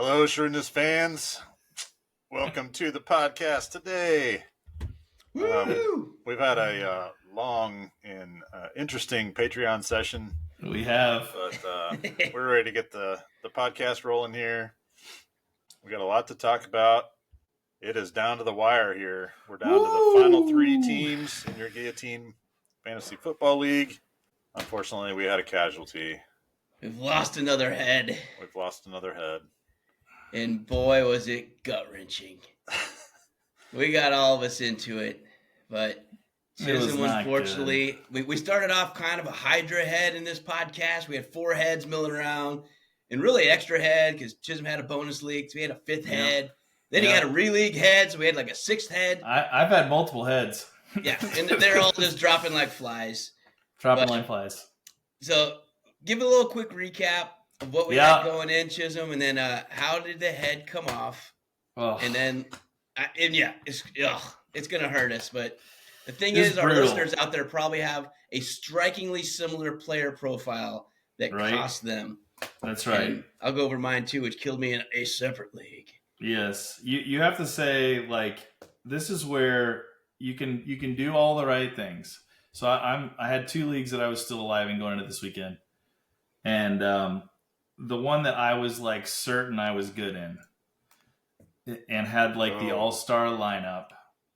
Hello, Shrewdness fans. Welcome to the podcast today. We've had a long and interesting Patreon session. We have. But we're ready to get the podcast rolling here. We got a lot to talk about. It is down to the wire here. We're down to the final 3 teams in your Guillotine Fantasy Football League. Unfortunately, we had a casualty. We've lost another head. And boy, was it gut-wrenching. We got all of us into it. But Chisholm, unfortunately, we started off kind of a Hydra head in this podcast. We had 4 heads milling around. And really extra head because Chisholm had a bonus league. So we had a 5th head. Then he had a re-league head. So we had like a 6th head. I've had multiple heads. Yeah, and they're all just dropping like flies. Like flies. So give a little quick recap of what we had going in, Chisholm, and then how did the head come off? Oh. And then, it's going to hurt us. But the thing is, our listeners out there probably have a strikingly similar player profile that cost them. That's right. And I'll go over mine too, which killed me in a separate league. Yes, you have to say, like, this is where you can do all the right things. So I had 2 leagues that I was still alive in going into this weekend, and the one that I was like certain I was good in, and had like the all-star lineup.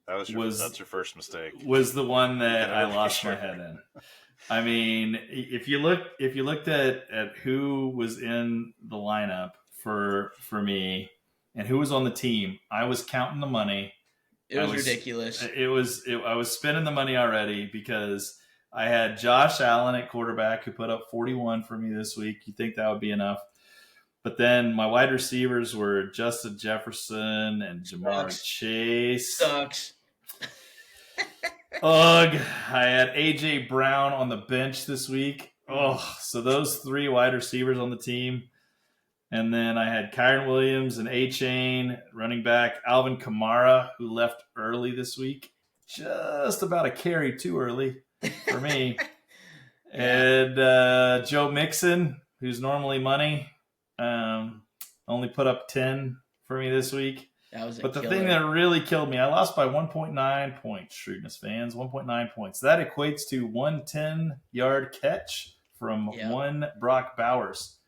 That's your first mistake. Was the one that I lost my head in. I mean, if you looked at who was in the lineup for me and who was on the team, I was counting the money. It was ridiculous. I was spending the money already because I had Josh Allen at quarterback who put up 41 for me this week. You think that would be enough? But then my wide receivers were Justin Jefferson and Jamar Chase. Sucks. Ugh. I had A.J. Brown on the bench this week. Oh, so those 3 wide receivers on the team. And then I had Kyron Williams and A-Chain, running back Alvin Kamara, who left early this week. Just about a carry too early for me. And Joe Mixon, who's normally money, only put up 10 for me this week. But the thing that really killed me, I lost by 1.9 points, Shrewdness fans, 1.9 points. That equates to 1 10-yard catch from one Brock Bowers,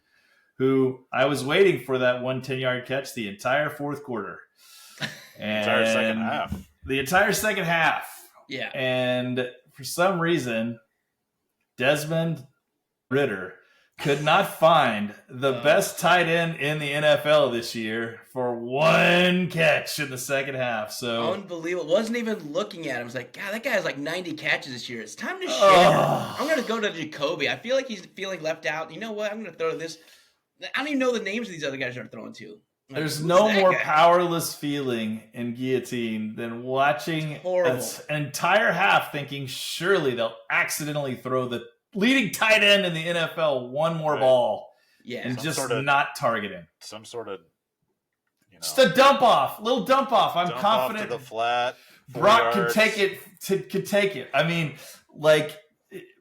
who I was waiting for that 1 10-yard catch the entire 4th quarter. And the entire second half. Yeah. And for some reason, Desmond Ridder could not find the best tight end in the NFL this year for 1 catch in the second half. So unbelievable. Wasn't even looking at him. I was like, God, that guy has like 90 catches this year. It's time to share. I'm going to go to Jacoby. I feel like he's feeling left out. You know what? I'm going to throw this. I don't even know the names of these other guys they're throwing to. Like, there's no more powerless feeling in Guillotine than watching an entire half thinking surely they'll accidentally throw the leading tight end in the NFL one more ball. Yeah. And just not target him. Some sort of, just a little dump off. I'm confident off to the flat. Brock can take it. I mean, like,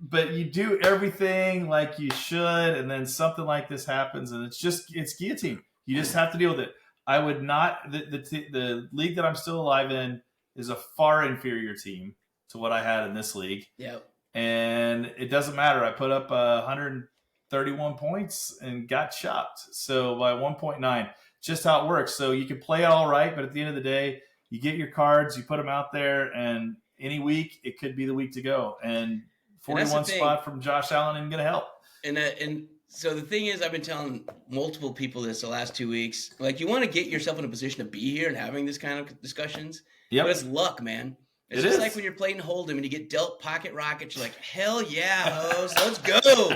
but you do everything like you should, and then something like this happens, and it's Guillotine. You just have to deal with it. I would not. The league that I'm still alive in is a far inferior team to what I had in this league. Yep. And it doesn't matter. I put up 131 points and got chopped. So by 1.9, just how it works. So you can play it all right, but at the end of the day, you get your cards, you put them out there, and any week it could be the week to go. And 41 spot from Josh Allen isn't going to help. And so the thing is, I've been telling multiple people this the last 2 weeks. Like, you want to get yourself in a position to be here and having this kind of discussions. Yep. But it's luck, man. It's just like when you're playing Hold'em and you get dealt pocket rockets. You're like, hell yeah, hoes, let's go.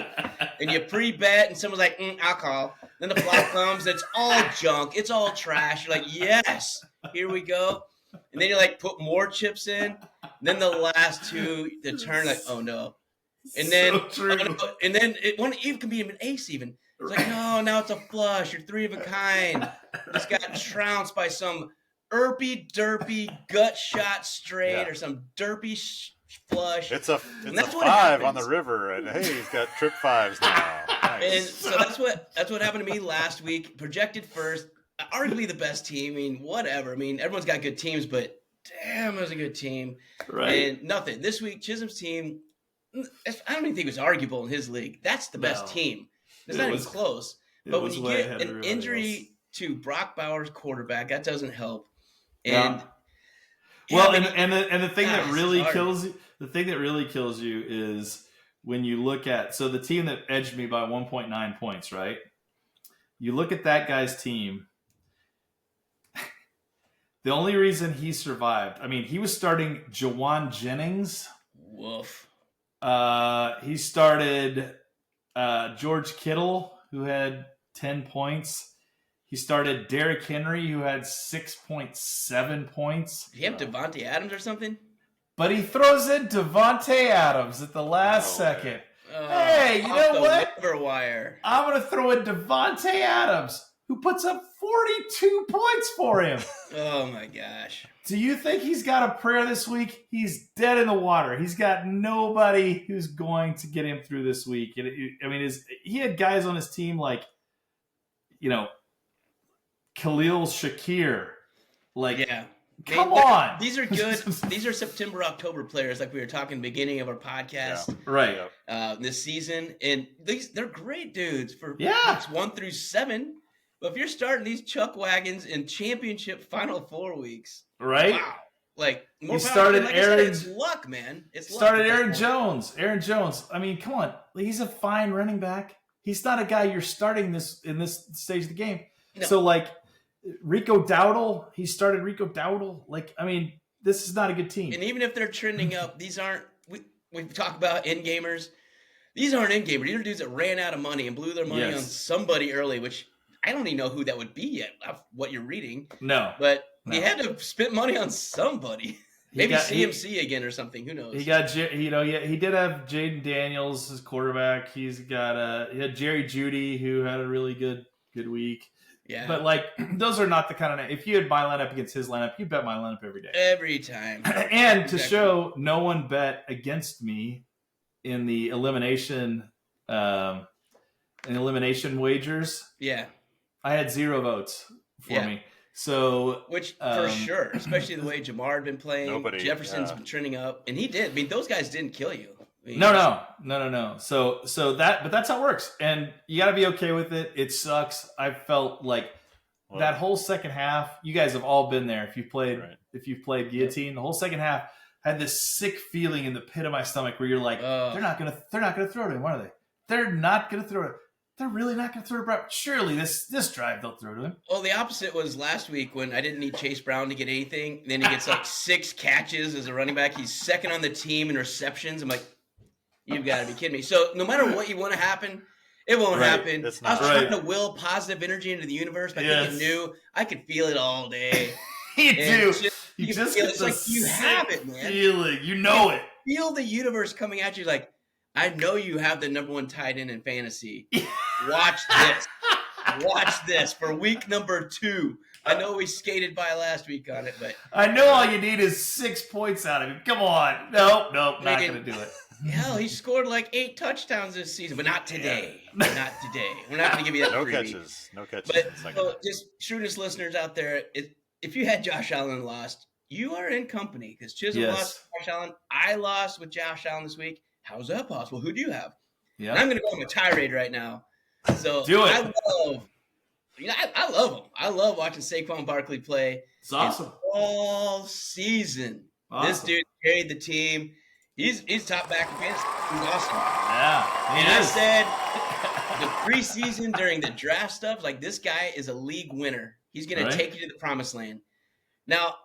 And you pre-bet, and someone's like, I'll call. Then the flop comes, it's all junk. It's all trash. You're like, yes, here we go. And then you like put more chips in. And then the last 2, the turn, like, oh no. And then, and then one even can be an ace even. It's like, no, now it's a flush. You're 3 of a kind. Just got trounced by some derpy gut shot straight or some derpy flush. It's a 5 on the river, and hey, he's got trip 5s now. Nice. And so that's what happened to me last week. Projected first, arguably the best team. I mean, whatever. I mean, everyone's got good teams, but damn, it was a good team. Right. And nothing. This week, Chisholm's team, I don't even think it was arguable in his league. That's the best team. It's not even close. But when you get an injury to Brock Bowers, quarterback, that doesn't help. And the thing that really kills you, is when you look at the team that edged me by 1.9 points, right? You look at that guy's team. The only reason he survived, I mean, he was starting Jawan Jennings. Woof. He started George Kittle, who had 10 points. He started Derrick Henry, who had 6.7 points. Did he have Devontae Adams or something? But he throws in Devontae Adams at the last second. Hey, you know what? Waiver wire. I'm going to throw in Devontae Adams, who puts up 42 points for him. Oh, my gosh. Do you think he's got a prayer this week? He's dead in the water. He's got nobody who's going to get him through this week. I mean, he had guys on his team like, Khalil Shakir. Come on. These are good. These are September, October players like we were talking beginning of our podcast. Yeah. Right. This season. And they're great dudes for weeks 1 through 7. But if you're starting these chuck wagons in championship Final 4 weeks. Right. Wow. Like, more started Aaron. It's luck, man. It's luck. Started Aaron Jones. Aaron Jones. I mean, come on. He's a fine running back. He's not a guy you're starting in this stage of the game. No. So, Rico Dowdle, he started Rico Dowdle. This is not a good team. And even if they're trending up, these aren't, we talk about end gamers. These aren't end gamers. These are dudes that ran out of money and blew their money on somebody early, which I don't even know who that would be yet, what you're reading. No. But he had to spend money on somebody. Maybe CMC again or something. Who knows? He got, he did have Jaden Daniels as quarterback. He had Jerry Jeudy, who had a really good week. Yeah. But, those are not the kind of – if you had my lineup against his lineup, you bet my lineup every day. Every time. And to show no one bet against me in the elimination wagers. Yeah. I had 0 votes for me. So – which, for sure, especially the way Jamar had been playing. Jefferson's been trending up. And he did. I mean, those guys didn't kill you. No. So but that's how it works, and you got to be okay with it. It sucks. I felt like that whole second half. You guys have all been there. If you've played Guillotine, the whole second half had this sick feeling in the pit of my stomach where you're like, they're not gonna throw to him, are they? They're not gonna throw it. They're really not gonna throw it. Surely this drive they'll throw to him. Well, the opposite was last week when I didn't need Chase Brown to get anything. And then he gets 6 catches as a running back. He's second on the team in receptions. I'm like, you've got to be kidding me. So no matter what you want to happen, it won't happen. I was trying to will positive energy into the universe by thinking new. I could feel it all day. You do. You just get you have it, man. Feeling. You know it. Feel the universe coming at you like, I know you have the number 1 tight end in fantasy. Watch this. Watch this for week number 2. I know we skated by last week on it, but I know all you need is 6 points out of him. Come on. Nope, not going to do it. Hell, he scored 8 touchdowns this season, but not today. Not today. We're not going to give you that. No catches. But just shrewdness listeners out there, if you had Josh Allen lost, you are in company because Chisholm lost with Josh Allen. I lost with Josh Allen this week. How's that possible? Who do you have? Yeah, and I'm going to go on a tirade right now. So do it. I love him. I love watching Saquon Barkley play. It's awesome. All season, this dude carried the team. He's top back in fantasy. He's awesome. Yeah. And I said the preseason during the draft stuff, this guy is a league winner. He's going to take you to the promised land. Now,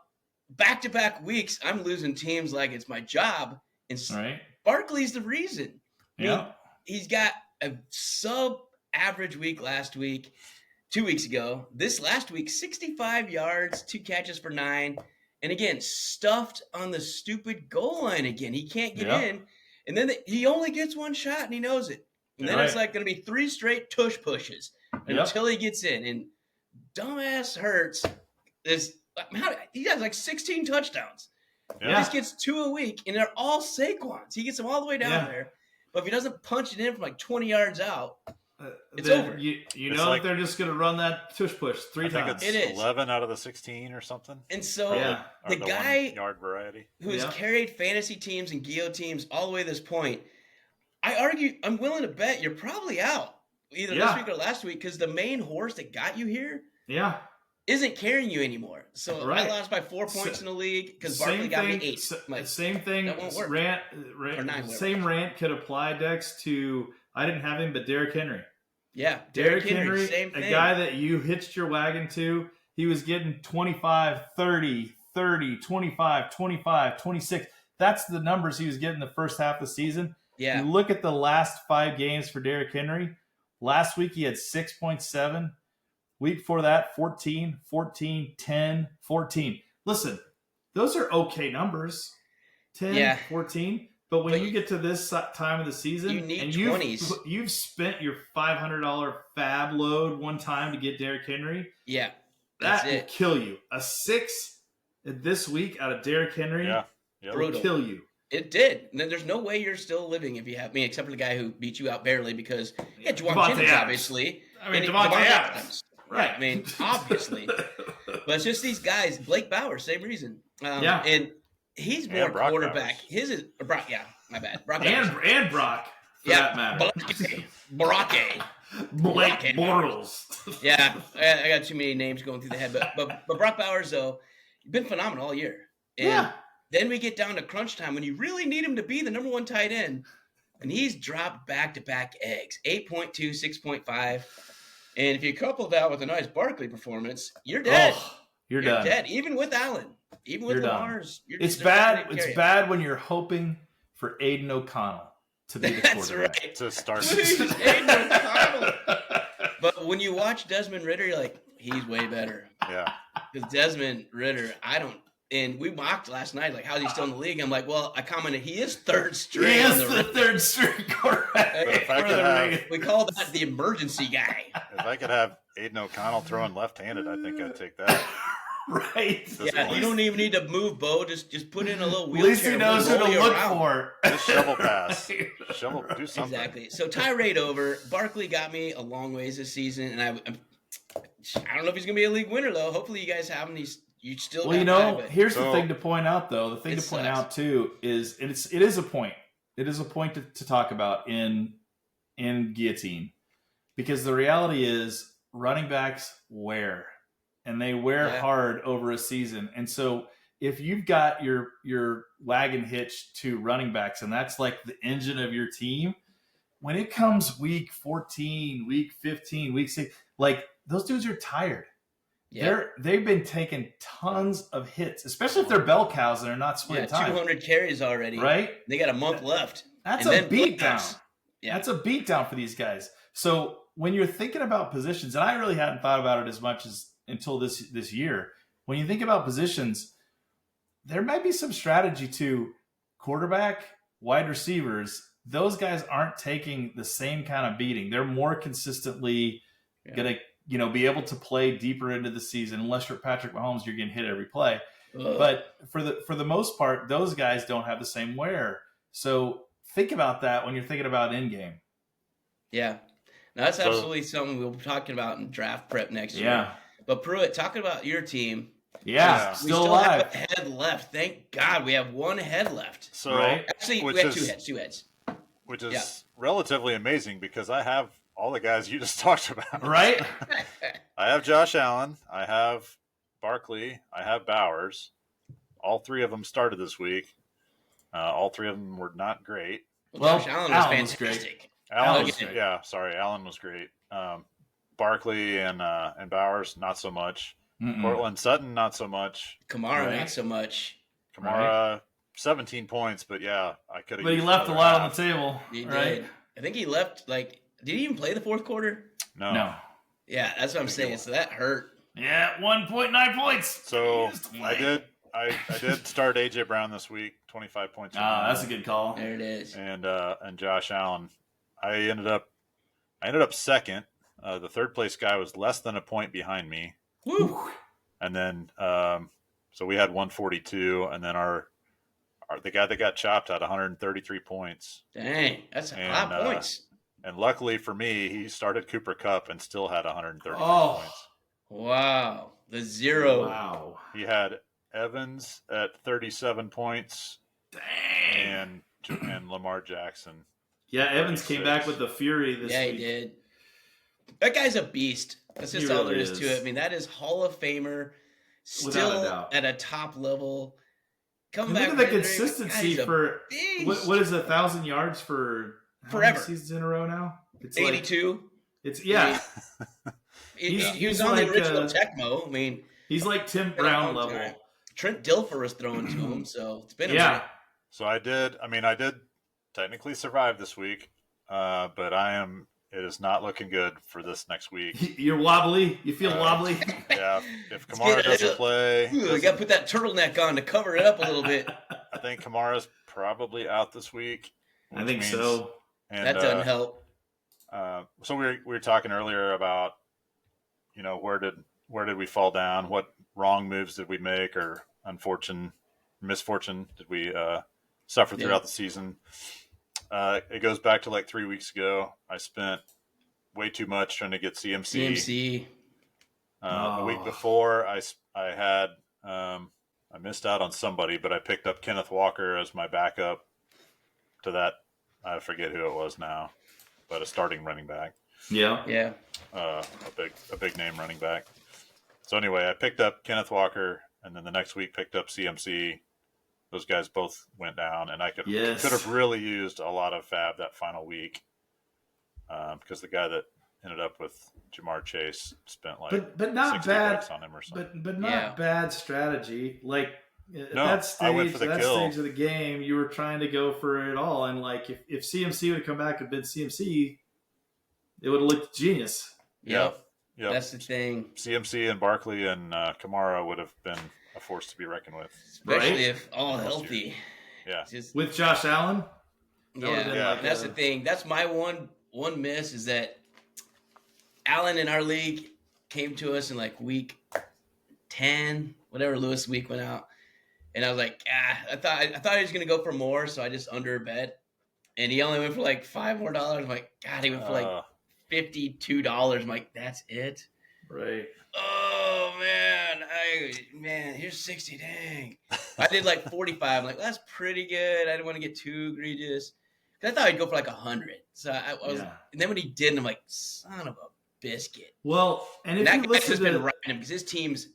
back-to-back weeks, I'm losing teams like it's my job. And Barkley's the reason. Yeah. I mean, he's got a sub-average week last week, 2 weeks ago. This last week, 65 yards, 2 catches for 9. And again, stuffed on the stupid goal line again. He can't get in. And then he only gets 1 shot, and he knows it. And then it's going to be 3 straight tush pushes until he gets in. And dumbass Hurts he has 16 touchdowns. Yeah. He just gets 2 a week, and they're all Saquons. He gets them all the way down there. But if he doesn't punch it in from 20 yards out, It's over. You It's know like- that they're just going to run that tush push three I think times. it's It is. 11 out of the 16 or something. And so Yeah. Or the the guy 1 yard variety. who has Yeah. carried fantasy teams and Guillotines all the way to this point, I'm willing to bet you're probably out either this Yeah. week or last week because the main horse that got you here Yeah. isn't carrying you anymore. So Right. I lost by 4 points in the league because Same Barkley got me thing- 8. Like, Same thing. that won't work. Rant, Or 9, same rant could apply, Dex, to I didn't have him, but Derrick Henry. yeah, Derrick Henry, same a thing. guy that you hitched your wagon to, he was getting 25, 30, 30, 25, 25, 26. That's the numbers he was getting the first half of the season. Yeah, You look at the last 5 games for Derrick Henry. Last week he had 6.7. Week before that, 14, 14, 10, 14. Listen, those are okay numbers. 10, Yeah. 14. But when But you get to this time of the season, you need and 20s. you've spent your $500 fab load one time to get Derrick Henry, yeah, that that's will it. kill you. A 6 this week out of Derrick Henry Yeah. Yep. Brutal. will kill you. It did. And then there's no way you're still living if you have me, except for the guy who beat you out barely because you had Juwan Devontae Jennings, Adams. obviously. I mean, And Devontae Devontae Adams. Right. I mean, obviously. But it's just these guys. Blake Bowers, same reason. Yeah. And he's And more Brock quarterback. Bowers. His is Brock. Yeah, my bad. Brock Bowers. and Brock, for that matter. Brock. Blake Brock. Bortles. Yeah, I got too many names going through the head. But Brock Bowers, though, he's been phenomenal all year. And Yeah. then we get down to crunch time when you really need him to be the number 1 tight end. And he's dropped back-to-back eggs, 8.2, 6.5. And if you couple that with a nice Barkley performance, you're dead. Oh, you're You're done. dead. Even with Allen. Even with You're done. Lamar's. It's they're bad. not gonna It's carry it. bad when you're hoping for Aiden O'Connell to be the That's quarterback. right. To start. Please, Aiden O'Connell. But when you watch Desmond Ritter, you're like, he's way better. Yeah. Because Desmond Ritter, and we mocked last night, like, how's he still in the league? I'm like, well, I commented, he is third string. He on is the third string quarterback. But if I for could the have- Ravens. We call that the emergency guy. If I could have Aiden O'Connell throwing left-handed, I think I'd take that. Right. Yeah, you don't even need to move, Bo. Just put in a little At wheelchair. least he knows who we'll to roll you look around. for. Just shovel pass. Do something. Exactly. So tirade over. Barkley got me a long ways this season, and I don't know if he's gonna be a league winner though. Hopefully, you guys have him. You still. Well, you got know, him, but here's the So- thing to point out, though. The thing It to point sucks. out too is it is a point. It is a point to talk about in Guillotine, because the reality is running backs wear, and they wear Yeah. hard over a season. And so if you've got your wagon hitched to running backs, and that's like the engine of your team, when it comes week 14, week 15, week 6, like those dudes are tired. yeah, They've been taking tons of hits, especially if they're bell cows and they're not splitting time. 200 carries already. Right? They got a month left. That's And a then beatdown. playoffs. Yeah. That's a beatdown for these guys. So when you're thinking about positions, and I really hadn't thought about it as much as until this year, when you think about positions, there might be some strategy to quarterback, wide receivers. Those guys aren't taking the same kind of beating. They're more consistently going to be able to play deeper into the season. Unless you're Patrick Mahomes, you're getting hit every play. Ugh. But for the most part, those guys don't have the same wear. So think about that when you're thinking about in game. Yeah. Now, that's So- absolutely something we'll be talking about in draft prep next year. Yeah, But Pruitt, talking about your team, yeah, We still we still alive. have a head left. Thank God we have one head left. So, Right. Actually, Which we have is- two heads. which is Yeah. relatively amazing because I have all the guys you just talked about. Right? I have Josh Allen. I have Barkley. I have Bowers. All 3 of them started this week. All 3 of them were not great. Well, Josh Allen was Allen was fantastic. Allen was, again. Allen was great. Barkley and Bowers, not so much. Mm-mm. Cortland Sutton, not so much. Kamara, Right. not so much. Kamara, 17 points, but yeah, I could have. But he left a lot on the table, He right? did. I think he left, did he even play the fourth quarter? No. Yeah, that's what I'm saying. So that hurt. Yeah, 1.9 points. So He used to I play. did start AJ Brown this week, 25 points. Ah, that's a good call. There it is. And Josh Allen. I ended up second. The third place guy was less than a point behind me, Woo. and then so we had 142, and then our the guy that got chopped had 133 points. Dang, that's a And, lot of points. And luckily for me, he started Cooper Kupp and still had 130 points. Wow. The zero. Wow. He had Evans at 37 points. Dang. And Lamar Jackson. Yeah, Evans came back with the fury this week. Yeah, he did. That guy's a beast. That's just all there is to it. I mean, that is Hall of Famer, still at a top level. Come back. Look at the consistency for what is 1,000 yards for forever. How many seasons in a row now? It's 82. He was on the original Tecmo. I mean, he's like Tim Brown level. Time. Trent Dilfer was thrown to him, so it's been a minute. So I did technically survive this week, but it is not looking good for this next week. You're wobbly. You feel wobbly. Yeah. If Kamara doesn't play, we got to put that turtleneck on to cover it up a little bit. I think Kamara's probably out this week. I think so. And, that doesn't help. So we were talking earlier about, where did we fall down? What wrong moves did we make, or misfortune did we suffer throughout the season? It goes back to like 3 weeks ago. I spent way too much trying to get CMC. The week before, I missed out on somebody, but I picked up Kenneth Walker as my backup to that. I forget who it was now, but a starting running back. Yeah. A big name running back. So anyway, I picked up Kenneth Walker, and then the next week picked up CMC. Those guys both went down, and I could have really used a lot of fab that final week, because the guy that ended up with Jamar Chase spent like but not 60 bad bucks on him or something. But not bad strategy. Like at I went for the kill. Stage of the game, you were trying to go for it all, and like if CMC would have come back and been CMC, it would have looked genius. Yep. That's the thing. CMC and Barkley and Kamara would have been a force to be reckoned with, especially if all healthy. Yeah, with Josh Allen. That's the thing. That's my one miss is that Allen in our league came to us in like week 10, whatever Lewis week went out, and I was like, I thought he was gonna go for more, so I just under bet, and he only went for like $5 more. I'm like, God, he went for like $52. I'm like, that's it, right? Oh man, here's 60. Dang, I did like 45. I'm like, well, that's pretty good. I didn't want to get too egregious. I thought I'd go for like 100. So I was, and then when he didn't, I'm like, son of a biscuit. Well, and if that you guy's just been riding him because his team's.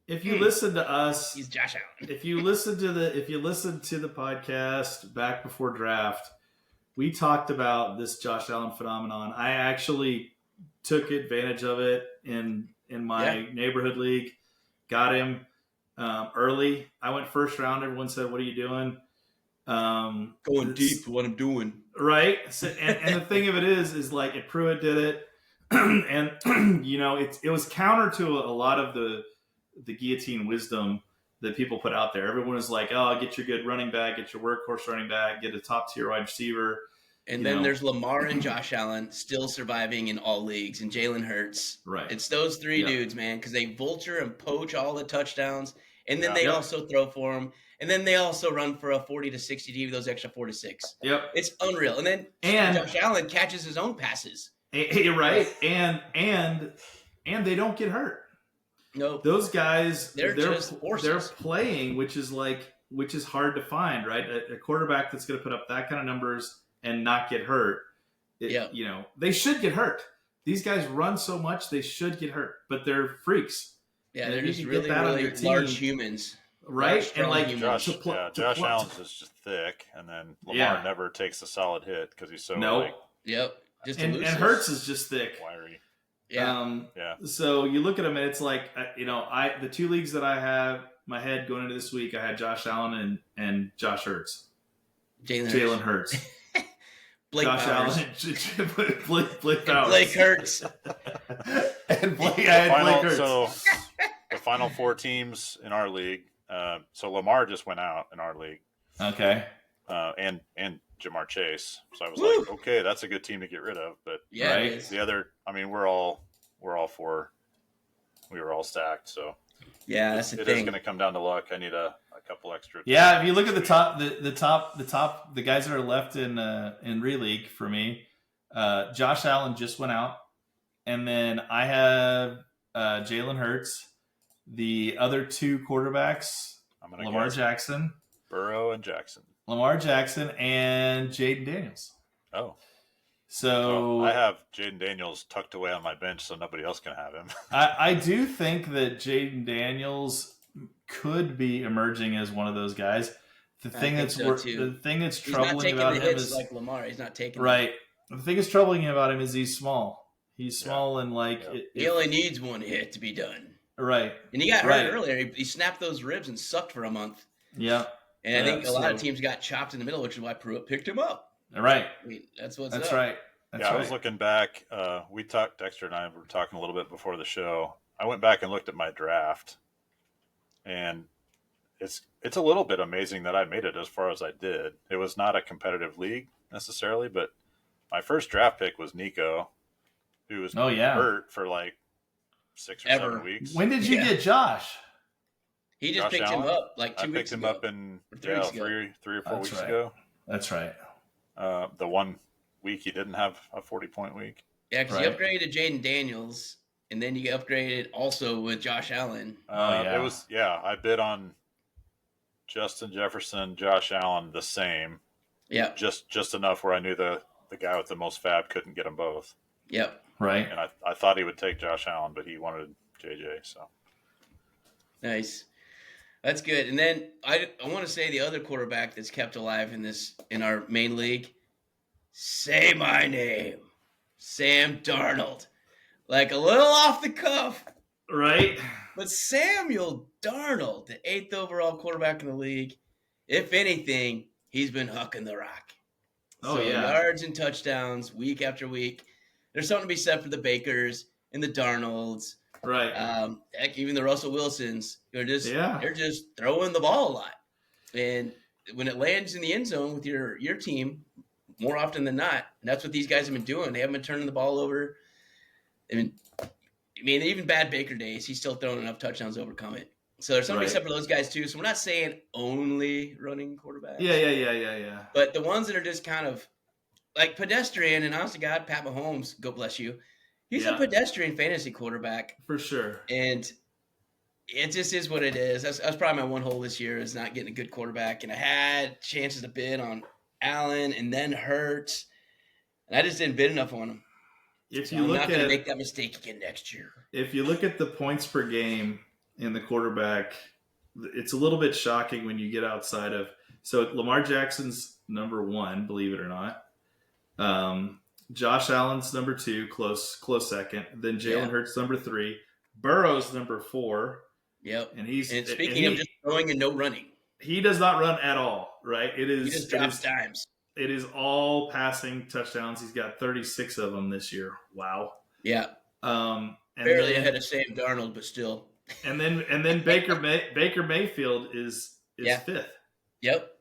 If you listen to us, he's Josh Allen. If you listen to the podcast back before draft, we talked about this Josh Allen phenomenon. I actually took advantage of it in my neighborhood league. Got him early. I went first round. Everyone said, "What are you doing?" Going deep for what I'm doing. Right. So, and the thing of it is like if Pruitt did it, and it was counter to a lot of the guillotine wisdom that people put out there. Everyone is like, "Oh, get your good running back, get your workhorse running back, get a top tier wide receiver." And then there's Lamar and Josh Allen still surviving in all leagues, and Jalen Hurts. Right. It's those three dudes, man, because they vulture and poach all the touchdowns, and then they also throw for them, and then they also run for a 40 to 60 to give those extra 4 to 6. Yep. It's unreal. And then Josh Allen catches his own passes. You're right. And they don't get hurt. Nope. Those guys, they're just forces. They're playing, which is hard to find, right? A quarterback that's going to put up that kind of numbers and not get hurt. They should get hurt. These guys run so much, they should get hurt, but they're freaks. Yeah, they're just really large humans. Right? And like Josh Allen's is just thick, and then Lamar never takes a solid hit because he's so just and Hurts is just thick. Wiry. So you look at them, and it's like, the two leagues that I have my head going into this week, I had Josh Allen and Josh Hurts. Jalen Hurts. Josh Allen, Blake Bowers. Blake Hurts. And I had Blake Hurts. So the final 4 teams in our league. So Lamar just went out in our league. Okay. And Jamar Chase. So I was like, okay, that's a good team to get rid of. But the other, we're all 4. We were all stacked. So that's the thing. It is going to come down to luck. I need a couple extra. Yeah, if you look at the top, the guys that are left in Releague for me, Josh Allen just went out. And then I have Jalen Hurts. The other two quarterbacks, Lamar Jackson. Burrow and Jackson. Lamar Jackson and Jaden Daniels. Oh. So I have Jaden Daniels tucked away on my bench so nobody else can have him. I do think that Jaden Daniels could be emerging as one of those guys. The thing that's troubling about him is like Lamar. He's not taking right. The thing that's troubling about him is he's small. He's small and he only needs one hit to be done. Right. And he got hurt earlier. He snapped those ribs and sucked for a month. Yeah. And I think a lot of teams got chopped in the middle, which is why Pruitt picked him up. Right. I mean, that's up. Right. That's right. I was looking back. Dexter and I were talking a little bit before the show. I went back and looked at my draft, and it's a little bit amazing that I made it as far as I did. It was not a competitive league necessarily, but my first draft pick was Nico, who was hurt for like 6 or 7 weeks. When did you get Josh? He just picked him up like 2 weeks ago. I picked him up in 3 or 4 weeks ago. That's right. The 1 week he didn't have a 40-point week. Yeah, because you upgraded Jaden Daniels, and then you upgraded also with Josh Allen. It was I bid on Justin Jefferson, Josh Allen the same. Yeah. Just enough where I knew the guy with the most fab couldn't get them both. Yep. Right. And I thought he would take Josh Allen, but he wanted JJ. So nice. That's good. And then I want to say the other quarterback that's kept alive in our main league. Say my name, Sam Darnold. Like a little off the cuff, right? But Samuel Darnold, the 8th overall quarterback in the league, if anything, he's been hucking the rock. Yards and touchdowns week after week. There's something to be said for the Bakers and the Darnolds. Right. Heck, even the Russell Wilsons. They're just throwing the ball a lot. And when it lands in the end zone with your team, more often than not, and that's what these guys have been doing. They haven't been turning the ball over. I mean, even bad Baker days, he's still throwing enough touchdowns to overcome it. So there's something except for those guys too. So we're not saying only running quarterbacks. Yeah. But the ones that are just kind of like pedestrian, and honestly, God, Pat Mahomes, God bless you. He's a pedestrian fantasy quarterback. For sure. And it just is what it is. That's probably my one hole this year is not getting a good quarterback. And I had chances to bid on Allen and then Hurts. And I just didn't bid enough on him. I'm not going to make that mistake again next year. If you look at the points per game in the quarterback, it's a little bit shocking when you get outside of – so Lamar Jackson's number 1, believe it or not. Josh Allen's number 2, close second. Then Jalen Hurts number 3. Burrow's number 4. Yep. And speaking of just throwing and no running. He does not run at all, right? He just drops dimes. It is all passing touchdowns. He's got 36 of them this year. Wow. Yeah. Barely ahead of Sam Darnold, but still. And then Baker Mayfield is 5th. Yep.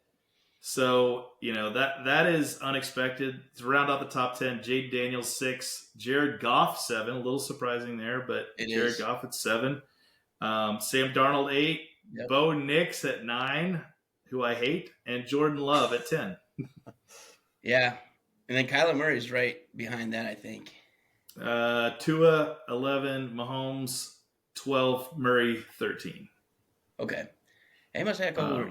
So, that is unexpected. To round out the top 10, Jade Daniels 6, Jared Goff 7, a little surprising there, but Jared Goff at 7. Sam Darnold 8, Bo Nix at 9, who I hate, and Jordan Love at 10. Yeah. And then Kyler Murray's right behind that, I think. Tua 11, Mahomes 12, Murray 13. Okay. He must have over,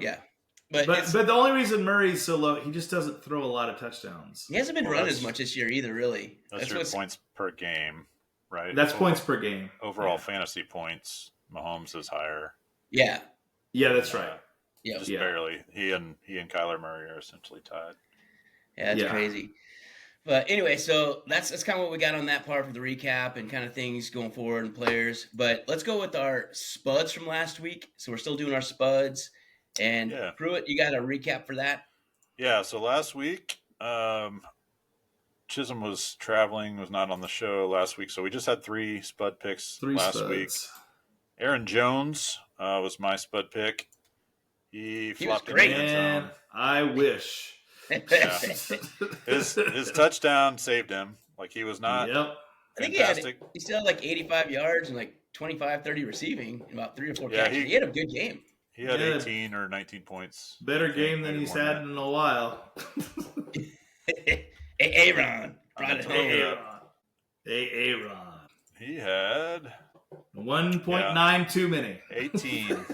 But the only reason Murray's so low, he just doesn't throw a lot of touchdowns. He hasn't been running as much this year either, really. That's your points per game, right? That's points per game. Overall fantasy points, Mahomes is higher. Yeah. Yeah, that's right. Just barely. He and Kyler Murray are essentially tied. Yeah, that's crazy. But anyway, so that's kind of what we got on that part for the recap and kind of things going forward and players. But let's go with our spuds from last week. So we're still doing our spuds. And Pruitt, you got a recap for that? Yeah, so last week, Chisholm was traveling, was not on the show last week. So we just had 3 spud picks last week. Aaron Jones was my spud pick. He flopped in the end zone. I wish. Yeah. His touchdown saved him. Like he was not fantastic. He still had like 85 yards and like 25, 30 receiving and about 3 or 4 catches. He had a good game. He had 18 or 19 points. Better game than he's had in a while. Aaron. Brought it Hey, home. Aaron. He had 1.9 too many. 18.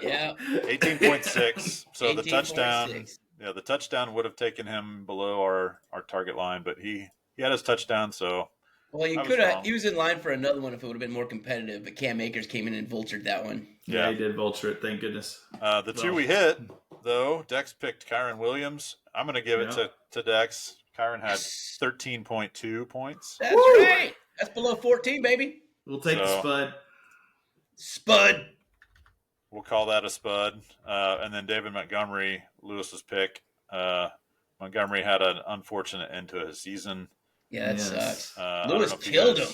Yeah. 18.6. So the 18.6. touchdown, the touchdown would have taken him below our target line, but he had his touchdown, so Well, he I was could have. wrong. He was in line for another one if it would have been more competitive. But Cam Akers came in and vultured that one. Yeah, he did vulture it. Thank goodness. The two we hit, though, Dex picked Kyron Williams. I'm going to give it to Dex. Kyron had 13.2 points. That's right. That's below 14, baby. We'll take the spud. Spud. We'll call that a spud. And then David Montgomery, Lewis's pick. Montgomery had an unfortunate end to his season. Yeah, that sucks. I Lewis killed him.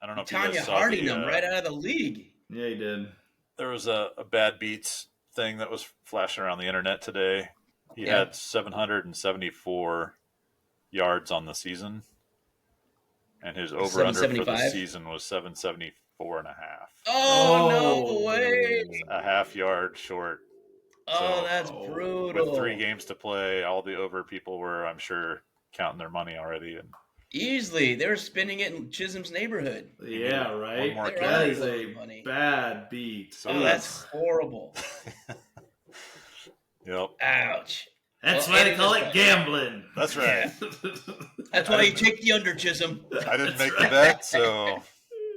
I don't know if Tanya you guys saw Harding him right out of the league. Yeah, he did. There was a bad beats thing that was flashing around the internet today. He had 774 yards on the season, and his over-under for the season was 774 and a half. Oh, no way. A half yard short. Oh, so, that's brutal. With 3 games to play, all the over people were, I'm sure, counting their money already. And easily. They were spending it in Chisholm's neighborhood. Yeah, right. That is a bad beat. So that's horrible. Yep. Ouch. That's why they call it gambling. That's right. That's why you take the under, Chisholm. I didn't make the bet, so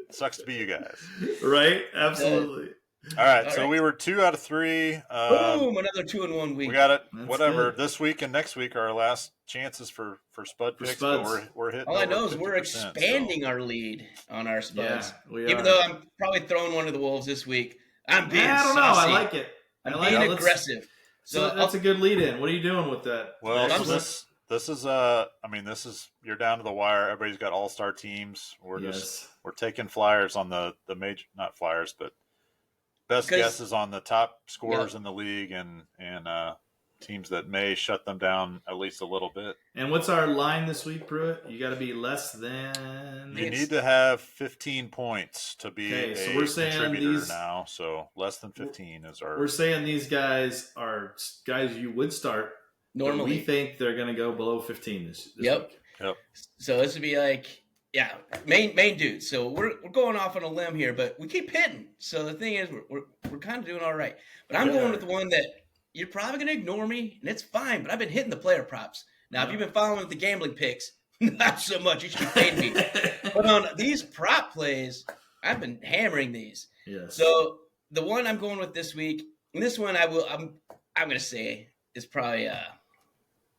it sucks to be you guys. Right? Absolutely. All right, so we were 2 out of 3. Boom, another 2-in-1 week. We got it. That's Whatever. good. This week and next week are our last chances for spud picks. But we're hitting. All I know is 50%, we're expanding our lead on our spuds. Yeah, we Even are. though I'm probably throwing one of the Wolves this week. I'm being I don't know. saucy. I like it. I'm being aggressive. So that's a good lead in. What are you doing with that? Well, this is you're down to the wire. Everybody's got all-star teams. We're taking flyers on the major, not flyers, but best guesses on the top scorers in the league and teams that may shut them down at least a little bit. And what's our line this week, Pruitt? You got to be less than. You need to have 15 points to be a contributor now. So less than 15 is our. We're saying these guys are guys you would start normally. We think they're going to go below 15 this week. Yep. So this would be like. Yeah, main dudes. So we're going off on a limb here, but we keep hitting. So the thing is, we're kind of doing all right. But I'm going with the one that you're probably going to ignore me, and it's fine. But I've been hitting the player props. Now, if you've been following with the gambling picks, not so much. You should be paying me. But on these prop plays, I've been hammering these. Yes. So the one I'm going with this week, and this one I'm going to say is probably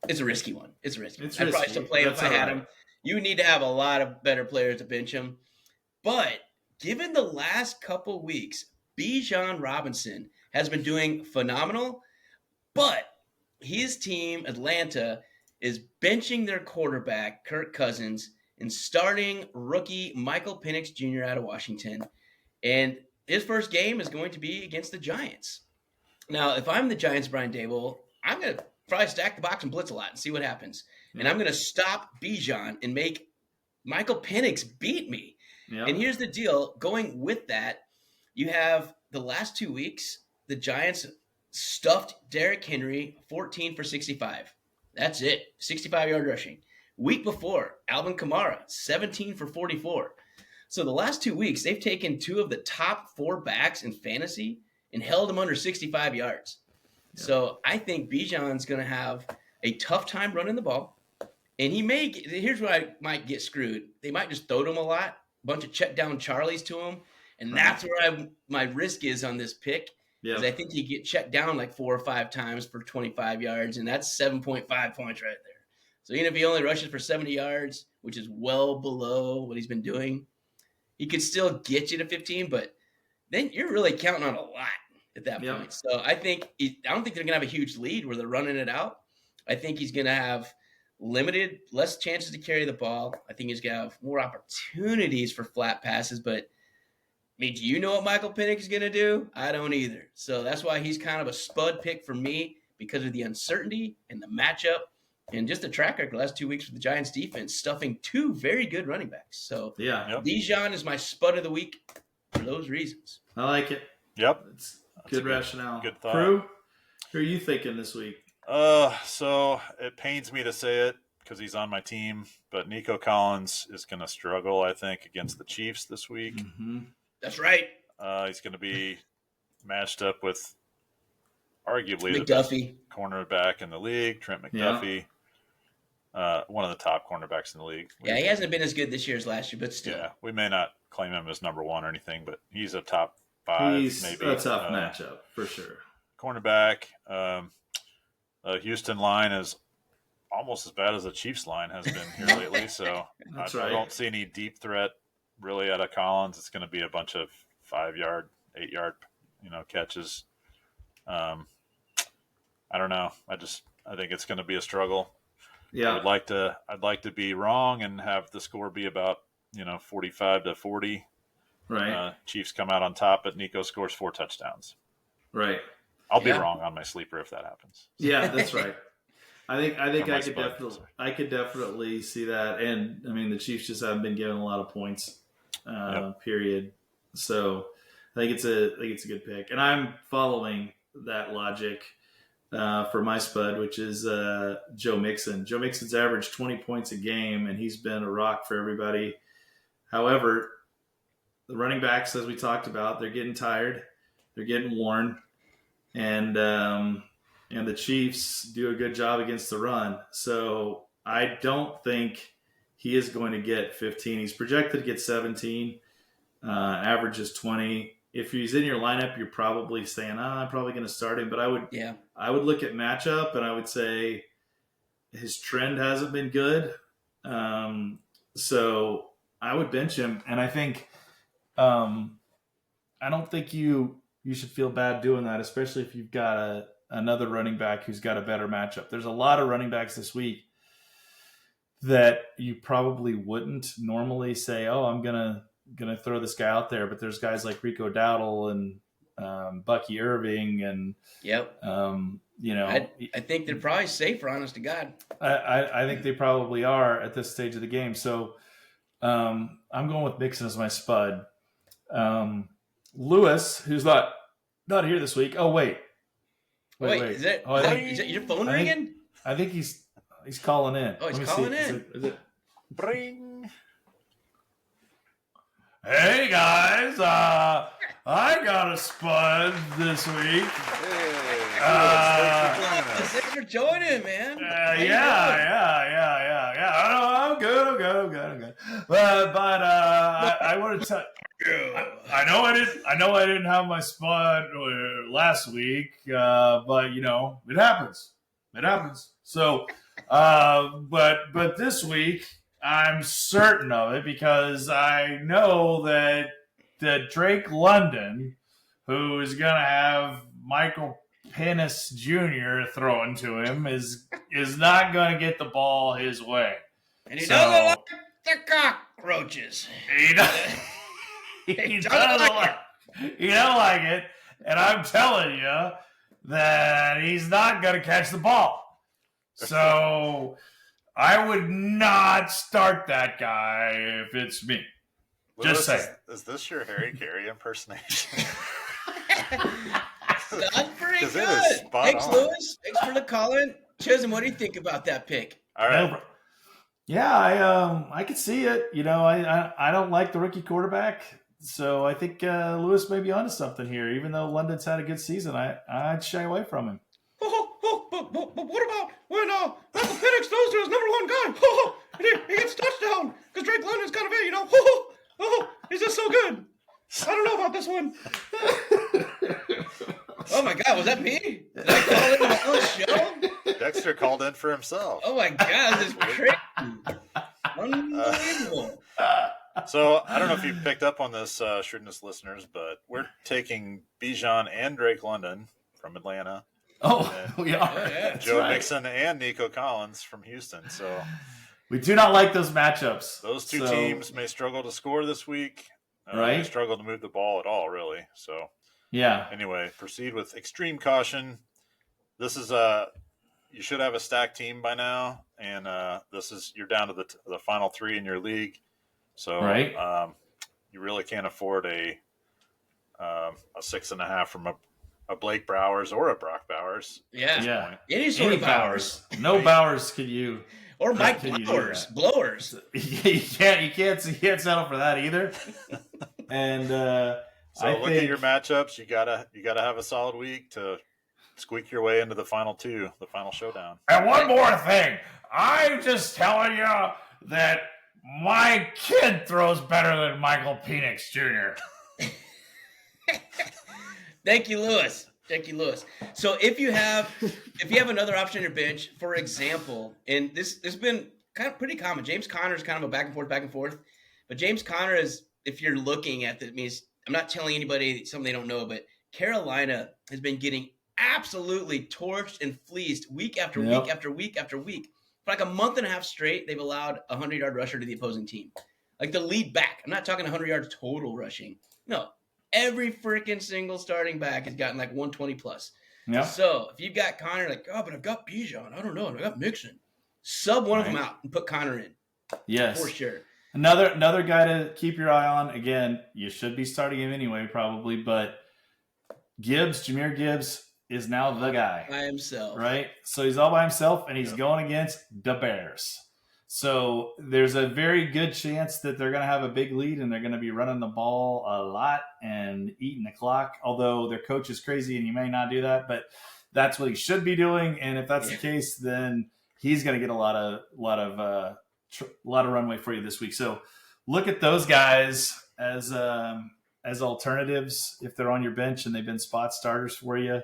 it's a risky one. It's risky. I'd probably still play him if I had him. You need to have a lot of better players to bench him. But given the last couple weeks, Bijan Robinson has been doing phenomenal. But his team, Atlanta, is benching their quarterback, Kirk Cousins, and starting rookie Michael Penix Jr. out of Washington. And his first game is going to be against the Giants. Now, if I'm the Giants, Brian Daboll, I'm going to probably stack the box and blitz a lot and see what happens. And I'm going to stop Bijan and make Michael Penix beat me. Yep. And here's the deal. Going with that, you have the last 2 weeks, the Giants stuffed Derrick Henry 14 for 65. That's it. 65-yard rushing. Week before, Alvin Kamara, 17 for 44. So the last 2 weeks, they've taken 2 of the top 4 backs in fantasy and held them under 65 yards. Yep. So I think Bijan's going to have a tough time running the ball. And here's where I might get screwed. They might just throw to him a lot, a bunch of check down Charlies to him. And that's where my risk is on this pick. Because I think he get checked down like 4 or 5 times for 25 yards. And that's 7.5 points right there. So even if he only rushes for 70 yards, which is well below what he's been doing, he could still get you to 15. But then you're really counting on a lot at that point. So I don't think they're going to have a huge lead where they're running it out. I think he's going to have less chances to carry the ball. I think he's going to have more opportunities for flat passes. But, I mean, do you know what Michael Penix is going to do? I don't either. So that's why he's kind of a spud pick for me because of the uncertainty and the matchup and just the track record the last 2 weeks for the Giants defense, stuffing 2 very good running backs. So Bijan is my spud of the week for those reasons. I like it. Yep. That's good rationale. Good thought. Crew, who are you thinking this week? So it pains me to say it, because he's on my team, but Nico Collins is going to struggle, I think, against the Chiefs this week. Mm-hmm. That's right. He's going to be matched up with arguably the best McDuffie. cornerback in the league, Trent McDuffie, one of the top cornerbacks in the league. Yeah, he hasn't been as good this year as last year, but still. Yeah, we may not claim him as number one or anything, but he's a top 5, He's maybe. a tough matchup for sure. Cornerback. Houston line is almost as bad as the Chiefs line has been here lately, so I don't see any deep threat really out of Collins. It's going to be a bunch of 5-yard, 8-yard, catches. I don't know. I think it's going to be a struggle. Yeah, I'd like to be wrong and have the score be about 45-40. Right. Chiefs come out on top, but Nico scores 4 touchdowns. Right. I'll be wrong on my sleeper if that happens. Yeah, that's right. I think I could definitely see that. And I mean, the Chiefs just haven't been given a lot of points, period. So I think it's a good pick. And I'm following that logic for my spud, which is Joe Mixon. Joe Mixon's averaged 20 points a game, and he's been a rock for everybody. However, the running backs, as we talked about, they're getting tired. They're getting worn. And the Chiefs do a good job against the run. So I don't think he is going to get 15. He's projected to get 17. Average is 20. If he's in your lineup, you're probably saying, I'm probably going to start him. But I would look at matchup, and I would say his trend hasn't been good. So I would bench him. And I think I don't think you should feel bad doing that, especially if you've got another running back who's got a better matchup. There's a lot of running backs this week that you probably wouldn't normally say, I'm gonna throw this guy out there, but there's guys like Rico Dowdle and Bucky Irving and I think they're probably safer, honest to God. I think they probably are at this stage of the game. So I'm going with Mixon as my spud. Lewis, who's not here this week. Oh, wait. Is that your phone ringing? I think he's calling in. Oh, he's calling in. Is it? Bring. Hey guys, I got a spud this week. Thanks for joining, man. Yeah. I'm good. But I want to tell. I know I didn't have my spot last week, but it happens. So, but this week I'm certain of it because I know that Drake London, who is gonna have Michael Pennis Jr. thrown to him, is not gonna get the ball his way. And he doesn't like the cockroaches. He doesn't like it, and I'm telling you that he's not going to catch the ball. So I would not start that guy if it's me. Lewis, Just say. Is this your Harry Carey impersonation? That's pretty good. Thanks, Lewis. Thanks for the call-in. Chisholm, what do you think about that pick? All right. Yeah, I could see it. I don't like the rookie quarterback. So I think Lewis may be onto something here. Even though London's had a good season, I'd shy away from him. But what about when Michael Penix throws to his number one guy? He gets a touchdown because Drake London's kind of he's just so good. I don't know about this one. Oh my God, was that me? Did I call into my own show? Dexter called in for himself. Oh my God, this is crazy. Unbelievable. So I don't know if you picked up on this, shrewdness listeners, but we're taking Bijan and Drake London from Atlanta. Oh, we are. Yeah, Joe Mixon and Nico Collins from Houston. So we do not like those matchups. Those two teams may struggle to score this week. Right. They struggle to move the ball at all, really. So yeah. Anyway, proceed with extreme caution. This is you should have a stacked team by now, and you're down to the final 3 in your league. So you really can't afford a 6.5 from a Blake Bowers or a Brock Bowers. Yeah. Any Bowers. No Bowers could you. Or Mike Can you do Blowers. You can't settle for that either. And so look at your matchups. You gotta have a solid week to squeak your way into the final two, the final showdown. And one more thing, I'm just telling you that my kid throws better than Michael Penix Jr. Thank you, Lewis. So if you have another option on your bench, for example, and this has been kind of pretty common. James Conner is kind of a back and forth. But James Conner is, if you're looking at it, means I'm not telling anybody something they don't know, but Carolina has been getting absolutely torched and fleeced week after week after week after week. For like a month and a half straight, they've allowed a 100-yard rusher to the opposing team. Like the lead back. I'm not talking 100 yards total rushing. No. Every freaking single starting back has gotten like 120 plus. Yeah. So if you've got Connor, like, oh, but I've got Bijan. I don't know. I got Mixon. Sub one of them out and put Connor in. Yes. For sure. Another guy to keep your eye on. Again, you should be starting him anyway, probably. But Jahmyr Gibbs is now the guy. By himself. Right? So he's all by himself, and he's going against the Bears. So there's a very good chance that they're going to have a big lead and they're going to be running the ball a lot and eating the clock, although their coach is crazy and he may not do that, but that's what he should be doing. And if that's the case, then he's going to get a lot of runway for you this week. So look at those guys as alternatives if they're on your bench and they've been spot starters for you.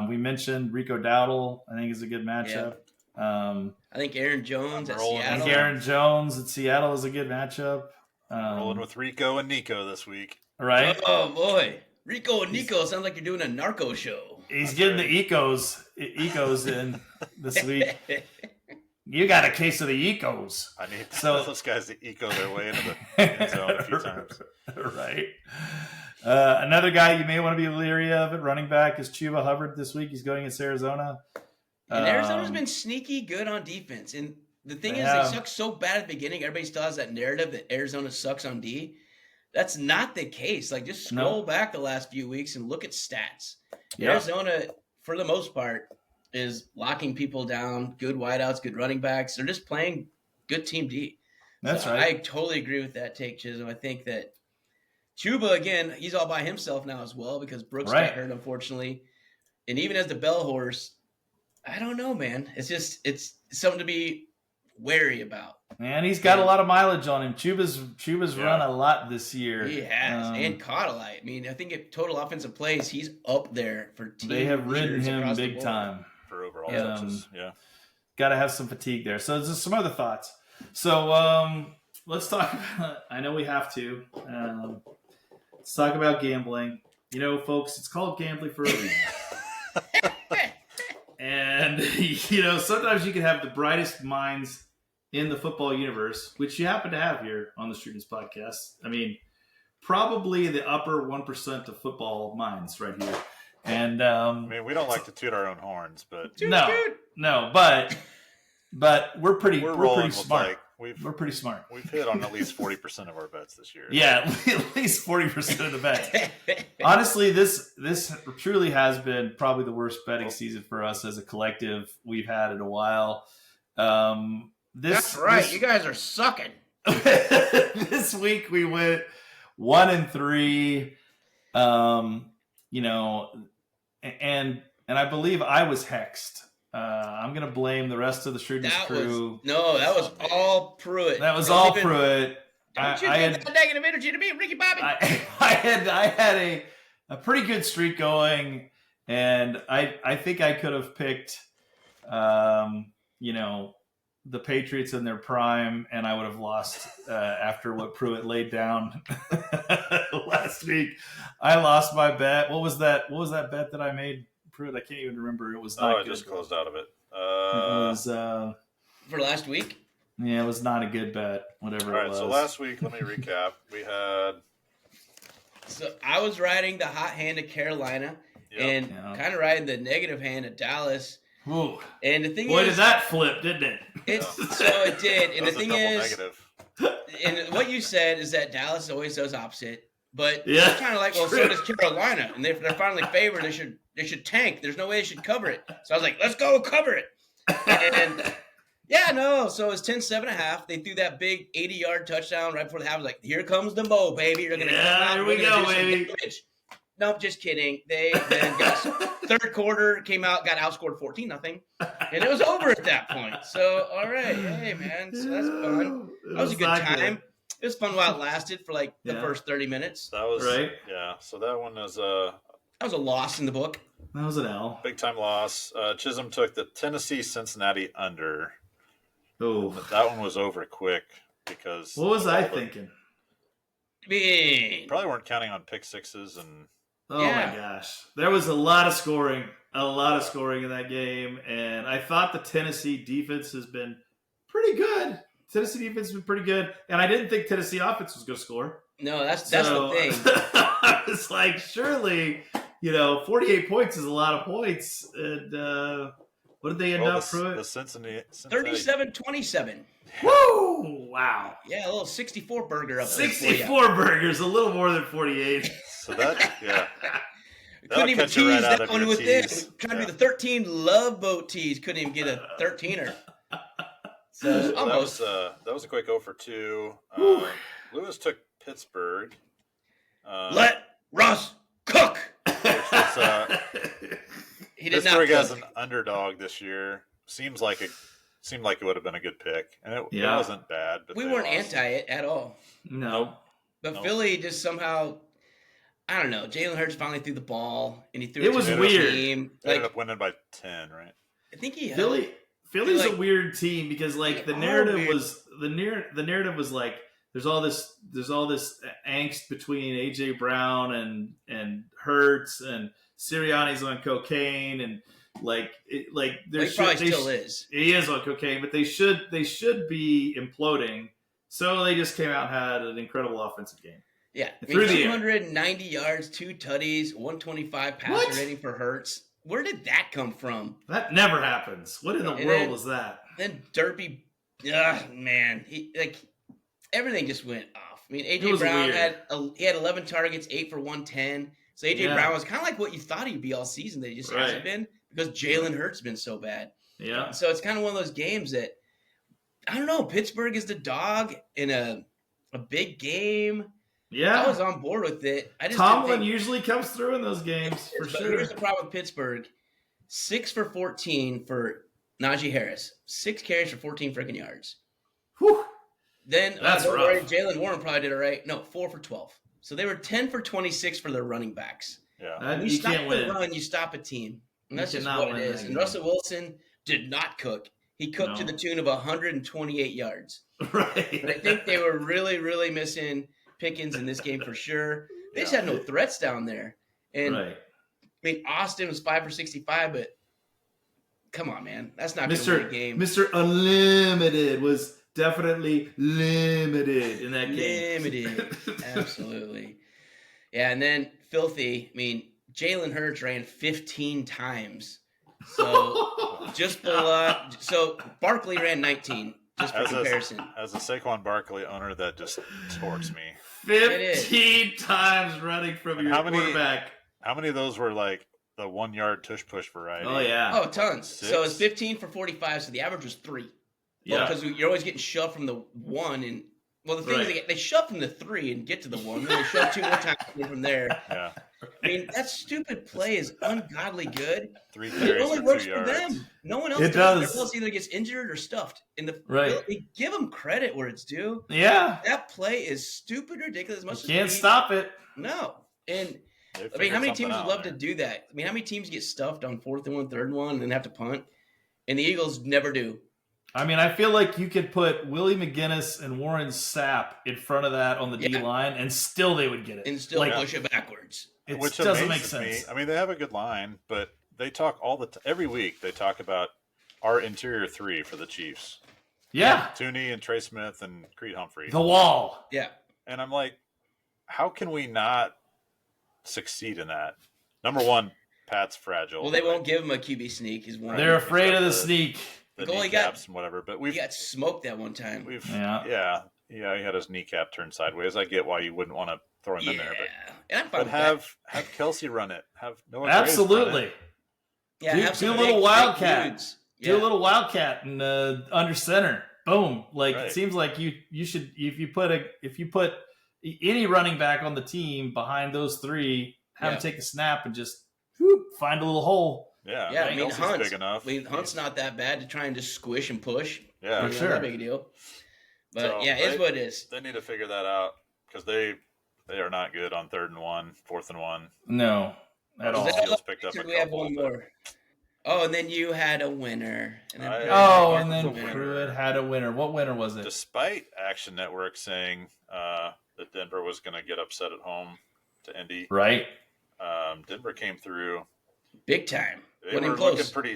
We mentioned Rico Dowdle, I think is a good matchup. I think Aaron Jones at Seattle. I think Aaron Jones at Seattle is a good matchup. Rolling with Rico and Nico this week. Right? Oh, boy. Rico and Nico sounds like you're doing a narco show. He's getting the ecos in this week. You got a case of the ecos. I need those guys to eco their way into the end zone a few times. Right. Another guy you may want to be leery of at running back is Chuba Hubbard this week. He's going against Arizona. And Arizona's been sneaky good on defense. And the thing is, they suck so bad at the beginning. Everybody still has that narrative that Arizona sucks on D. That's not the case. Like, just scroll back the last few weeks and look at stats. Yeah. Arizona, for the most part, is locking people down, good wideouts, good running backs. They're just playing good team D. That's right. I totally agree with that take, Chisholm. I think that Chuba, again, he's all by himself now as well because Brooks got hurt, unfortunately. And even as the bell horse, I don't know, man. It's something to be wary about. Man, he's got a lot of mileage on him. Chuba's run a lot this year. He has, and caught a lot. I mean, I think at total offensive plays, he's up there for team. They have ridden him big time. For overall touches, Got to have some fatigue there. So there's some other thoughts. So let's talk about, I know we have to. Let's talk about gambling. You know, folks, it's called gambling for a reason. And, you know, sometimes you can have the brightest minds in the football universe, which you happen to have here on the Students Podcast. I mean, probably the upper 1% of football minds right here. And I mean, we don't like to toot our own horns, but no, but we're pretty smart. We're pretty smart. We've hit on at least 40% of our bets this year. Yeah, at least 40% of the bets. Honestly, this truly has been probably the worst betting season for us as a collective we've had in a while. That's right. You guys are sucking. This week we went 1-3. You know, and I believe I was hexed. I'm going to blame the rest of the Shrewdness crew. That was all Pruitt. That was all Pruitt. Don't you give that negative energy to me, Ricky Bobby. I had a pretty good streak going, and I think I could have picked, you know, the Patriots in their prime, and I would have lost after what Pruitt laid down last week. I lost my bet. What was that bet that I made? Pruitt, I can't even remember. It was not good. I just closed out of it. It was for last week. Yeah, it was not a good bet. Whatever it was. So last week, let me recap. We had. So I was riding the hot hand of Carolina, and kind of riding the negative hand of Dallas. Ooh. And the thing is, did that flip, didn't it? So it did. And the thing is, negative. And what you said is that Dallas always does opposite. But it's kind of like, well, so does Carolina, and if they're finally favored, they should tank. There's no way they should cover it. So I was like, let's go cover it. And Yeah, no. So it's 10-7.5. They threw that big 80-yard touchdown right before the half. I was like, here comes the Mo, baby. You're going to come out. Here we go, baby. Damage. Nope, just kidding. They then got third quarter, came out, got outscored 14-0. And it was over at that point. So, all right. Hey, man. So that's fun. That was a good time. Good. It was fun while it lasted for like the first 30 minutes. That was right. Yeah. So that one was that was a loss in the book. That was an L. Big time loss. Chisholm took the Tennessee-Cincinnati under. Oh, that one was over quick because. What was I thinking? Probably weren't counting on pick sixes and. Oh my gosh, there was a lot of scoring in that game, and I thought the Tennessee defense has been pretty good. Tennessee defense has been pretty good, and I didn't think Tennessee offense was going to score. No, that's the thing. I was like, surely, 48 points is a lot of points, and what did they end up for? The Cincinnati 37-27. Woo! Wow. Yeah, a little 64 burger up 64 burgers, a little more than 48. So that, yeah. Couldn't even tease that one with this. Trying to do the 13 love boat tease. Couldn't even get a 13er. So almost. That was a quick 0 for 2. Lewis took Pittsburgh. Let Russ cook. Which was, he did Pittsburgh not as an underdog this year seemed like it would have been a good pick, and it wasn't bad. But we weren't anti it at all. No, but Philly just somehow, I don't know. Jalen Hurts finally threw the ball, and he threw it. It was weird. They ended up winning by 10, right? I think he Philly's a weird team because the narrative was like there's all this angst between AJ Brown and Hurts, and Sirianni's on cocaine, and he still is. He is on cocaine, but they should be imploding. So they just came out and had an incredible offensive game. Yeah, 290 yards, 2 tutties, 125 passer rating for Hurts. Where did that come from? That never happens. What in the world was that? Then Derpy, man, everything just went off. I mean, AJ Brown had 11 targets, 8 for 110. So AJ Brown was kind of like what you thought he'd be all season. That he just hasn't been because Jalen Hurts has been so bad. Yeah. So it's kind of one of those games that I don't know. Pittsburgh is the dog in a big game. Yeah, I was on board with it. Tomlin usually comes through in those games for sure. Here's the problem with Pittsburgh: 6 for 14 for Najee Harris, 6 carries for 14 freaking yards. Whew. Then that's rough. Jalen Warren probably did it right. No, 4 for 12. So they were 10 for 26 for their running backs. Yeah, you stop the run, you stop a team, and that's just what it is. And Russell Wilson did not cook. He cooked to the tune of 128 yards. Right. But I think they were really, really missing Pickens in this game for sure. They just had no threats down there. And I mean, Austin was 5 for 65, but come on, man. That's not going to win a game. Mr. Unlimited was definitely limited in that game. Limited. Absolutely. Yeah, and then Filthy. I mean, Jalen Hurts ran 15 times. So just below. So Barkley ran 19. Just for comparison. As a Saquon Barkley owner, that just torques me. 15 times running from your quarterback. How many of those were like the 1 yard tush push variety? Oh, yeah. Oh, tons. 6? So it's 15 for 45, so the average was 3. Yeah. Because you're always getting shoved from the 1. And the thing is, they shove from the 3 and get to the 1. Then they shove 2 more times from there. Yeah. I mean, that stupid play is ungodly good. 3 carries it only for works 2 for yards. them. No one else does. Everyone else either gets injured or stuffed. And they give them credit where it's due. Yeah. That play is stupid, ridiculous. You can't stop it. No. And I mean, how many teams would love to do that? I mean, how many teams get stuffed on 4th and 1, 3rd and 1, and then have to punt? And the Eagles never do. I mean, I feel like you could put Willie McGinnis and Warren Sapp in front of that on the D line, and still they would get it. And still push it backwards. It Which doesn't make sense. I mean, they have a good line, but they talk every week. They talk about our interior 3 for the Chiefs. Yeah, Tooney and Trey Smith and Creed Humphrey. The wall. Yeah, and I'm like, how can we not succeed in that? Number one, Pat's fragile. Well, they won't give him a QB sneak. They're afraid of the sneak. The kneecaps and whatever, but he got smoked that one time. He had his kneecap turned sideways. I get why you wouldn't want to throw him in there, but have Kelsey run it. Have Noah absolutely. Yeah, do a little wildcat. Do a little wildcat and under center. Boom! Right. It seems like you should if you put any running back on the team behind those three, have him take a snap and just find a little hole. Yeah, yeah. I mean, Hunt's big enough. Hunt's not that bad to try and just squish and push. Yeah, for sure. Not a big deal. But it's what it is. They need to figure that out because they are not good on 3rd and 1, 4th and 1. No, at all. Picked up we have one more. Oh, and then you had a winner. And then Pruitt had a winner. What winner was it? Despite Action Network saying that Denver was going to get upset at home to Indy. Right. Denver came through. Big time. They were looking pretty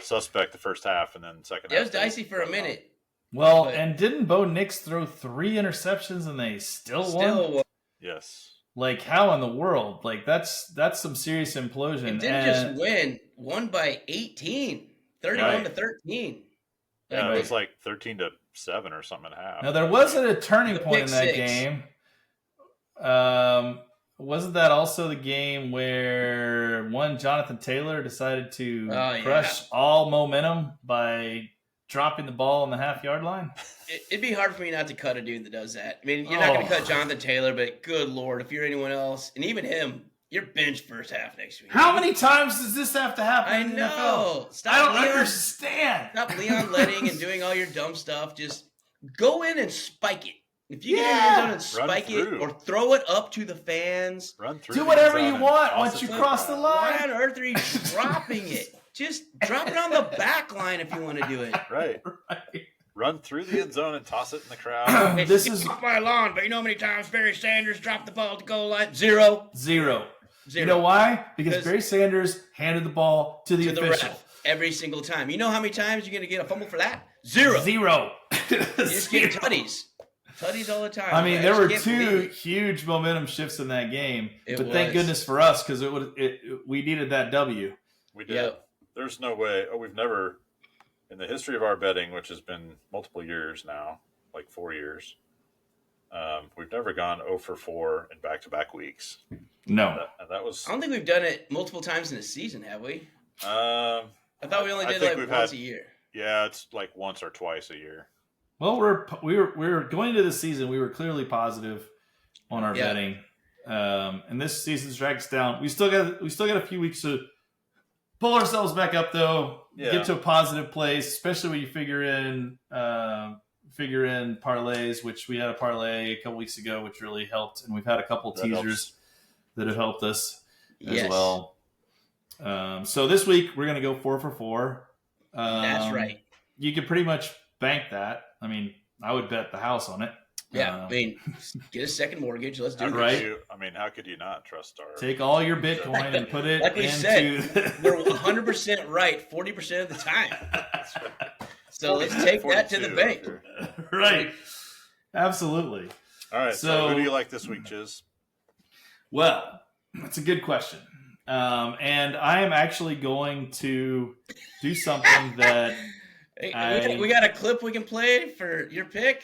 suspect the first half, and then second half. It was dicey for a minute. Well, and didn't Bo Nix throw 3 interceptions and they still won? Yes. How in the world? That's some serious implosion. It didn't just win. Won by 18. 31 to 13. Yeah, it was 13-7 or something at half. Now, there wasn't a turning point in that game. Wasn't that also the game where Jonathan Taylor decided to crush all momentum by dropping the ball on the half-yard line? It'd be hard for me not to cut a dude that does that. I mean, you're not going to cut Jonathan Taylor, but good Lord, if you're anyone else, and even him, you're benched first half next week. How many times does this have to happen I in the know. NFL? I don't understand. Stop Leon Letting and doing all your dumb stuff. Just go in and spike it. If you get in the end zone and spike it or throw it up to the fans. Run through. Do whatever you want once you cross the line. Why on earth are you dropping it? Just drop it on the back line if you want to do it. Right. Run through the end zone and toss it in the crowd. This is off my lawn, but you know how many times Barry Sanders dropped the ball at the goal line? Zero. You know why? Because Barry Sanders handed the ball to the official. Ref every single time. You know how many times you're going to get a fumble for that? Zero. You just get tutties. Tutties all the time. I mean, there were 2 huge momentum shifts in that game. Thank goodness for us because we needed that W. We did. Yep. There's no way. We've never, in the history of our betting, which has been multiple years now, 4 years, we've never gone 0 for 4 in back-to-back weeks. No. That was. I don't think we've done it multiple times in a season, have we? I thought we only did once a year. Yeah, it's once or twice a year. Well, we were going into the season. We were clearly positive on our betting, and this season's dragged us down. We still got a few weeks to pull ourselves back up, though. Yeah. Get to a positive place, especially when you figure in parlays, which we had a parlay a couple weeks ago, which really helped, and we've had a couple teasers that have helped us as well. So this week we're going to go 4 for 4. That's right. You can pretty much bank that. I mean, I would bet the house on it. Yeah, I mean, get a second mortgage. Let's do it. Right. How could you not trust our... Take all your Bitcoin and put it like we said, we're 100% right 40% of the time. So let's take that to the bank. Right. Absolutely. All right. So who do you like this week, Chiz? Well, that's a good question. And I am actually going to do something that... Hey, we got a clip we can play for your pick.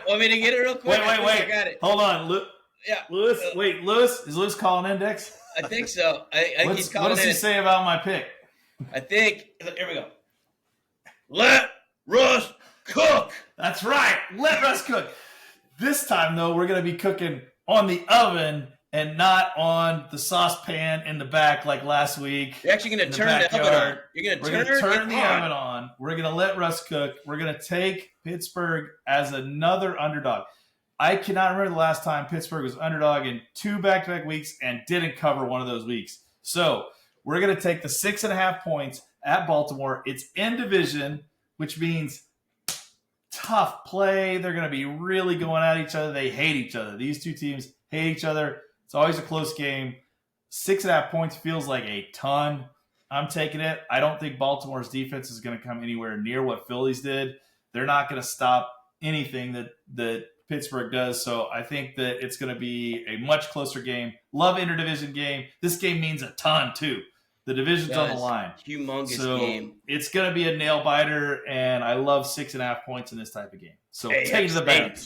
Want me to get it real quick? Wait. I got it. Hold on. Lewis. Lewis. Is Lewis calling index? I think so. I think he's calling What does he say about my pick? I think. Here we go. Let Russ cook. That's right. Let Russ cook. This time, though, we're going to be cooking on the oven and not on the saucepan in the back like last week. You're actually going to turn the oven on. You're going to turn the oven on. We're going to let Russ cook. We're going to take Pittsburgh as another underdog. I cannot remember the last time Pittsburgh was underdog in 2 back-to-back weeks and didn't cover one of those weeks. So we're going to take the 6.5 points at Baltimore. It's in division, which means tough play. They're going to be really going at each other. They hate each other. These two teams hate each other. It's always a close game. 6.5 points feels like a ton. I'm taking it. I don't think Baltimore's defense is going to come anywhere near what Philly's did. They're not going to stop anything that Pittsburgh does. So I think that it's going to be a much closer game. Love interdivision game. This game means a ton too. The division's on the line. Humongous game. It's going to be a nail biter, and I love 6.5 points in this type of game. So take it to the bank.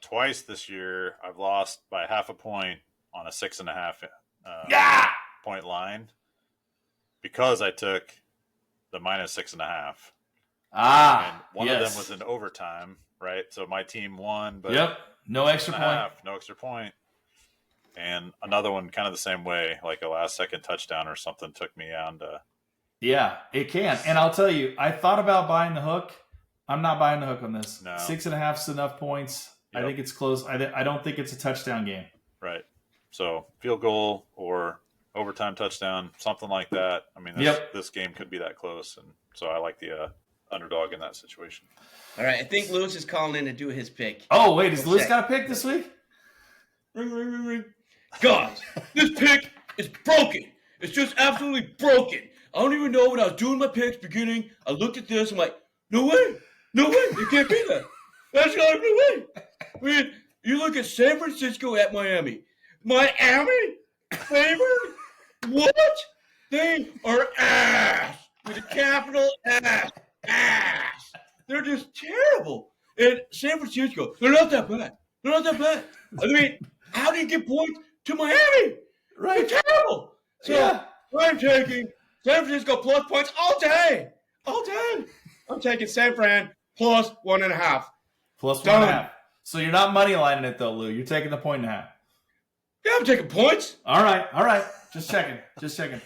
Twice this year, I've lost by 0.5 point on a 6.5 point line. because I took the minus 6.5. And one of them was in overtime, right? So my team won, but no extra point. No extra point. And another one kind of the same way, like a last-second touchdown or something took me on to... Yeah, it can. And I'll tell you, I thought about buying the hook. I'm not buying the hook on this. No. 6.5 is enough points. Yep. I think it's close. I don't think it's a touchdown game. Right. So field goal or overtime touchdown, something like that. I mean, this game could be that close. And so I like the underdog in that situation. All right. I think Lewis is calling in to do his pick. Oh, wait. Has Lewis got a pick this week? Ring, ring, ring, ring. Guys, this pick is broken. It's just absolutely broken. I don't even know when I was doing my picks beginning. I looked at this. I'm like, no way. No way. It can't be that. That's not no way. I mean, you look at San Francisco at Miami. Miami? Favored? What? They are ass. With a capital ass. Ass. They're just terrible. And San Francisco, they're not that bad. They're not that bad. I mean, how do you get points to Miami? Right. They're terrible. So I'm taking San Francisco plus points all day. All day. I'm taking San Fran plus 1.5. Plus 1.5. So you're not money lining it though, Lou. You're taking the 1.5. Yeah, I'm taking points. All right. Just checking.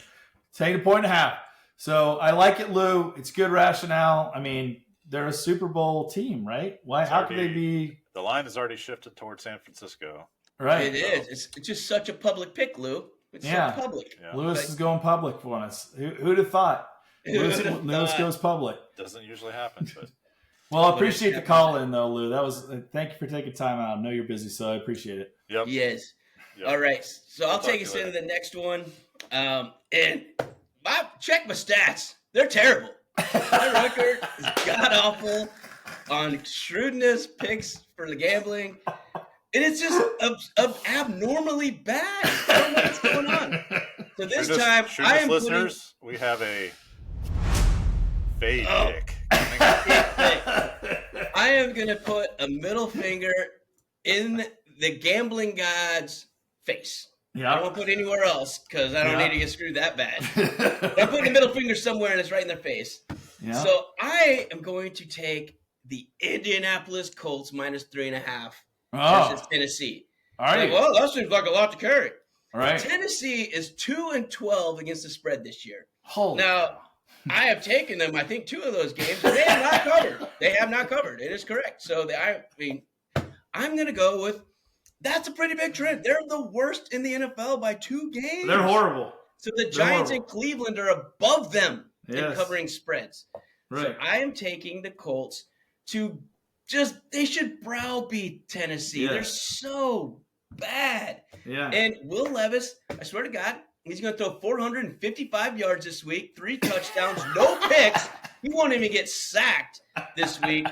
Taking 1.5. So I like it, Lou. It's good rationale. I mean, they're a Super Bowl team, right? Why? How could they be? The line has already shifted towards San Francisco. Right. It is. It's just such a public pick, Lou. It's so public. Yeah. Lewis is going public for us. Who'd have thought? Lewis goes public. Doesn't usually happen, but well, I appreciate the call in though, Lou. That was thank you for taking time out. I know you're busy, so I appreciate it. Yep. Yes. Yep. All right. So I'll take us into the next one. And check my stats. They're terrible. My record is god awful on shrewdness picks for the gambling. And it's just abnormally bad. I don't know what's going on. So this time, I am listeners, we have a fade pick. I am going to put a middle finger in the gambling god's face. Yeah. I don't want to put it anywhere else because I don't need to get screwed that bad. I'm putting the middle finger somewhere and it's right in their face. Yeah. So I am going to take the Indianapolis Colts minus 3.5 versus Tennessee. All right. So, well, that seems like a lot to carry. All right. Tennessee is 2-12 against the spread this year. Holy now, I have taken them, I think, 2 of those games, and they have not covered. They have not covered. It is correct. So I'm going to go with that's a pretty big trend. They're the worst in the NFL by 2 games. They're horrible. So the Giants and Cleveland are above them in covering spreads. Right. So I am taking the Colts to they should browbeat Tennessee. They're so bad. Yeah. And Will Levis, I swear to God, he's going to throw 455 yards this week, 3 touchdowns, no picks. He won't even get sacked this week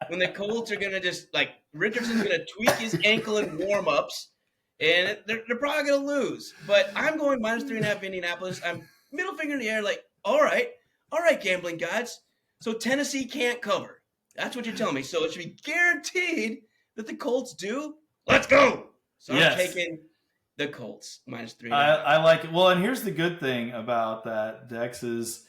when the Colts are going to just, Richardson's going to tweak his ankle in warm-ups, and they're probably going to lose. But I'm going minus 3.5 Indianapolis. I'm middle finger in the air all right, gambling gods. So Tennessee can't cover. That's what you're telling me. So it should be guaranteed that the Colts do. Let's go. So I'm taking the Colts minus 3.5. I like it. Well, and here's the good thing about that, Dex, is,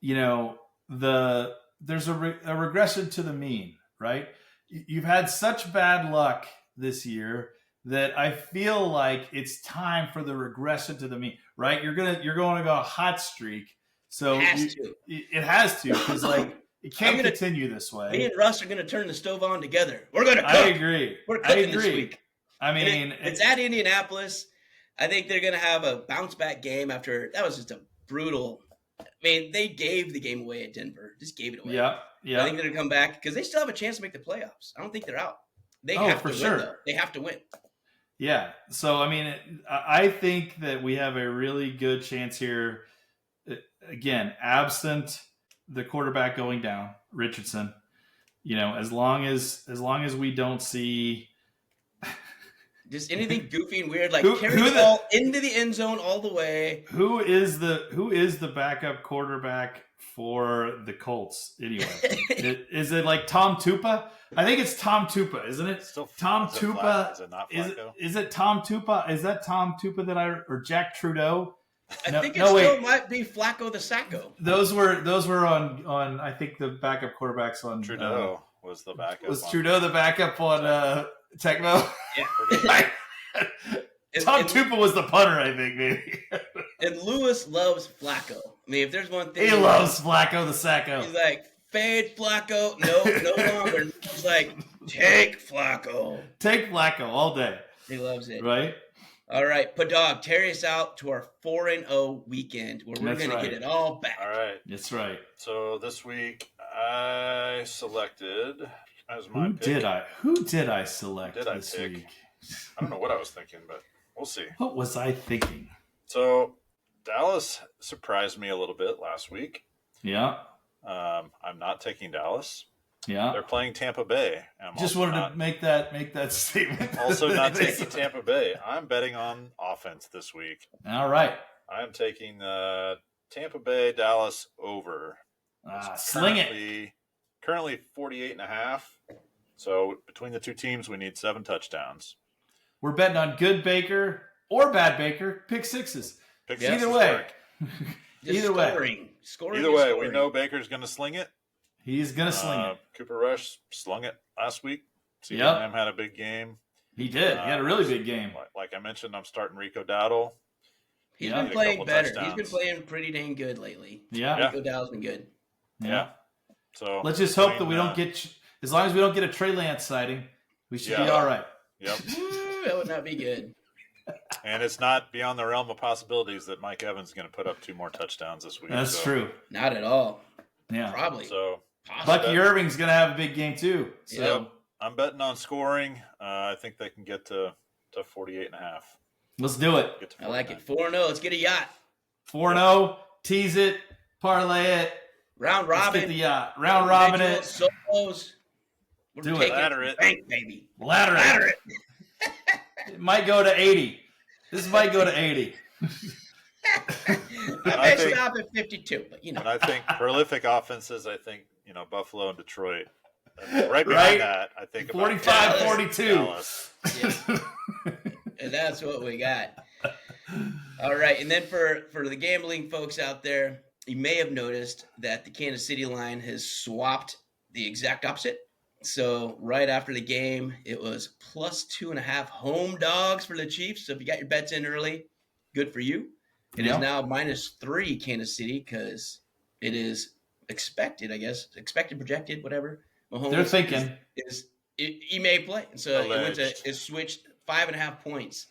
there's a regression to the mean, right? You've had such bad luck this year that I feel like it's time for the regression to the mean, right? You're going to go on a hot streak. So it has to, because it can't continue this way. Me and Russ are going to turn the stove on together. We're going to cook. I agree. We're cooking this week. I mean, it's at Indianapolis. I think they're going to have a bounce back game after that was just a brutal. I mean, they gave the game away at Denver. Just gave it away. Yeah. I think they're going to come back because they still have a chance to make the playoffs. I don't think they're out. They have to win, though. They have to win. Yeah. So, I mean, I think that we have a really good chance here. Again, absent the quarterback going down, Richardson. As long as we don't see just anything goofy and weird, carry the ball into the end zone all the way. Who is the backup quarterback for the Colts anyway? Is it like Tom Tupa? I think it's Tom Tupa, isn't it? Tom Tupa. Is it not Flacco? Is it Tom Tupa? Is that Tom Tupa or Jack Trudeau? I think it still might be Flacco the Sacco. Those were on I think the backup quarterbacks on Trudeau was the backup. Was Trudeau the backup on Tecmo? Yeah. Tom Tupa was the punter, I think, maybe. And Lewis loves Flacco. I mean, if there's one thing he loves Flacco the Sacco. He's like, fade Flacco, no longer. He's like, take Flacco. Take Flacco all day. He loves it. Right? All right, Padog, carry us out to our 4-0 weekend where we're going to get it all back. All right. That's right. So this week I selected as my pick. Who did I select this week? I don't know what I was thinking, but we'll see. What was I thinking? So Dallas surprised me a little bit last week. Yeah. I'm not taking Dallas. Yeah. They're playing Tampa Bay. Just wanted to make that statement. Also not taking Tampa Bay. I'm betting on offense this week. All right. I'm taking Tampa Bay Dallas over. Sling it. Currently 48.5. So between the two teams, we need 7 touchdowns. We're betting on good Baker or bad Baker. Pick sixes. Either way. Either way. Either way, we know Baker's going to sling it. He's going to sling it. Cooper Rush slung it last week. CDM had a big game. He did. He had a really big game. Like I mentioned, I'm starting Rico Dowdle. He's been playing better. He's been playing pretty dang good lately. Yeah. Rico Dowdle's been good. Yeah. So let's just hope that we don't get, as long as we don't get a Trey Lance sighting, we should be all right. Yep. That would not be good. And it's not beyond the realm of possibilities that Mike Evans is going to put up 2 more touchdowns this week. That's true. Not at all. Yeah. Probably. So Bucky Irving's going to have a big game too. So I'm betting on scoring. I think they can get to 48.5. Let's do it. I like it. 4-0. Let's get a yacht. 4-0. Tease it. Parlay it. Round robin. Let's get the yacht. Round robin it. Solos. Do it. Ladder it. Bank, baby. Ladder it. It might go to 80. This might go to 80. I may stop at 52, but you know. And I think prolific offenses, Buffalo and Detroit. Right behind that, I think 45-42. Dallas. Yeah. And that's what we got. All right. And then for the gambling folks out there, you may have noticed that the Kansas City line has swapped the exact opposite. So right after the game, it was +2.5 home dogs for the Chiefs. So if you got your bets in early, good for you. It is now -3 Kansas City because it is expected, I guess, projected, whatever. Mahomes They're thinking he may play. And so it switched 5.5 points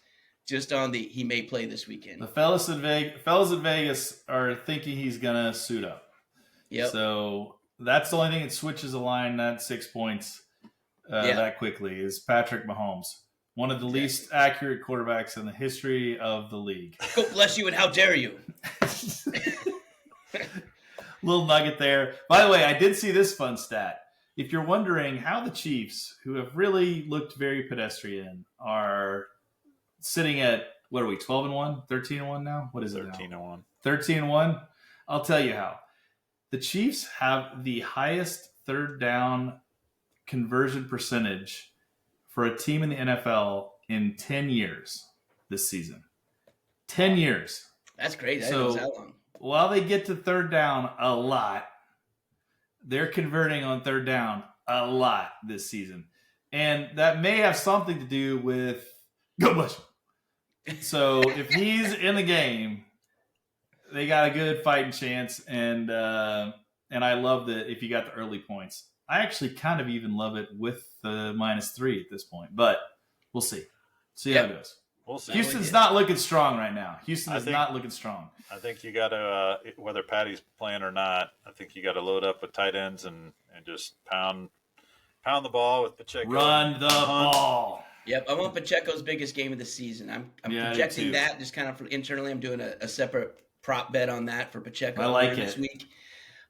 just on he may play this weekend. The fellas in Vegas are thinking he's gonna suit up. Yep. So that's the only thing that switches a line that 6 points that quickly is Patrick Mahomes, one of the least accurate quarterbacks in the history of the league. God bless you and how dare you. Little nugget there. By the way, I did see this fun stat. If you're wondering how the Chiefs, who have really looked very pedestrian, are sitting at, what are we, 12-1, 13-1 now? What is it 13-1. 13-1. I'll tell you how. The Chiefs have the highest third down conversion percentage for a team in the NFL in 10 years this season. 10 years. That's crazy. So that long. While they get to third down a lot, they're converting on third down a lot this season. And that may have something to do with go bless him. So if he's in the game, they got a good fighting chance. And I love that if you got the early points. I actually kind of even love it with the -3 at this point. But we'll see. See how it goes. We'll see. Houston's not looking strong right now. Houston is not looking strong. I think you got to, whether Patty's playing or not, I think you got to load up with tight ends and just pound the ball with Pacheco. Run the ball. Yep, I want Pacheco's biggest game of the season. I'm projecting that just kind of internally. I'm doing a separate prop bet on that for Pacheco. I like this week.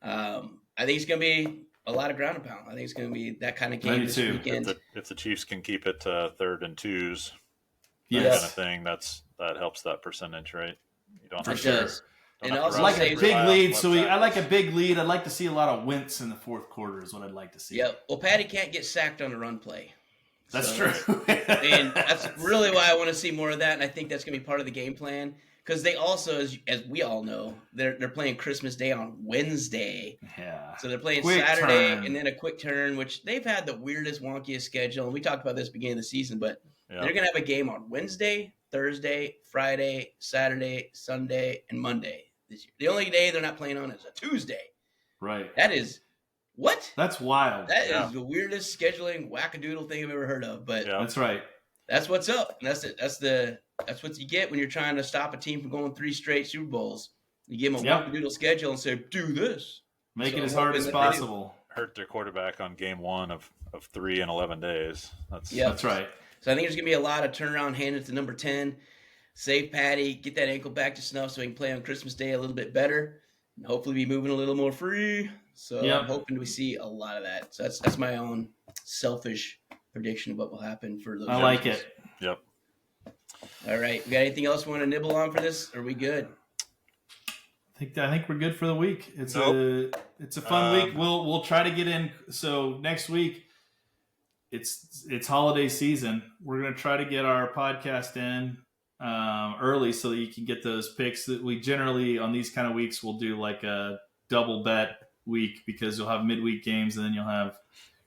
I think it's going to be a lot of ground and pound. I think it's going to be that kind of game this weekend. If the Chiefs can keep it to 3rd and 2s, kind of thing, that helps that percentage, right? You don't have does. And also I like a big lead. I like a big lead. I'd like to see a lot of Wentz in the fourth quarter is what I'd like to see. Yep. Well, Patty can't get sacked on a run play. That's true. And that's really why I want to see more of that. And I think that's going to be part of the game plan because they also, as we all know, they're playing Christmas Day on Wednesday. Yeah. So they're playing Quick Saturday turn. and then a quick turn, which they've had the weirdest, wonkiest schedule. And we talked about this beginning of the season, but they're going to have a game on Wednesday, Thursday, Friday, Saturday, Sunday, and Monday this year. The only day they're not playing on is a Tuesday. Right. That is what? That's wild. That is the weirdest scheduling wackadoodle thing I've ever heard of. But that's right. That's what's up. And that's it. That's what you get when you're trying to stop a team from going 3 straight Super Bowls. You give them a wackadoodle schedule and say, do this. Make it as hard as possible. Hurt their quarterback on game 1 of 3 in 11 days. That's right. So I think there's going to be a lot of turnaround handed to number 10. Save Patty, get that ankle back to snuff so he can play on Christmas Day a little bit better. And hopefully be moving a little more free. So I'm hoping we see a lot of that. So that's my own selfish prediction of what will happen for those. I like it. Yep. All right. We got anything else we want to nibble on for this? Are we good? I think we're good for the week. It's a fun week. We'll try to get in. So next week, it's holiday season. We're gonna try to get our podcast in early so that you can get those picks. That we generally on these kind of weeks we'll do like a double bet week because you'll have midweek games and then you'll have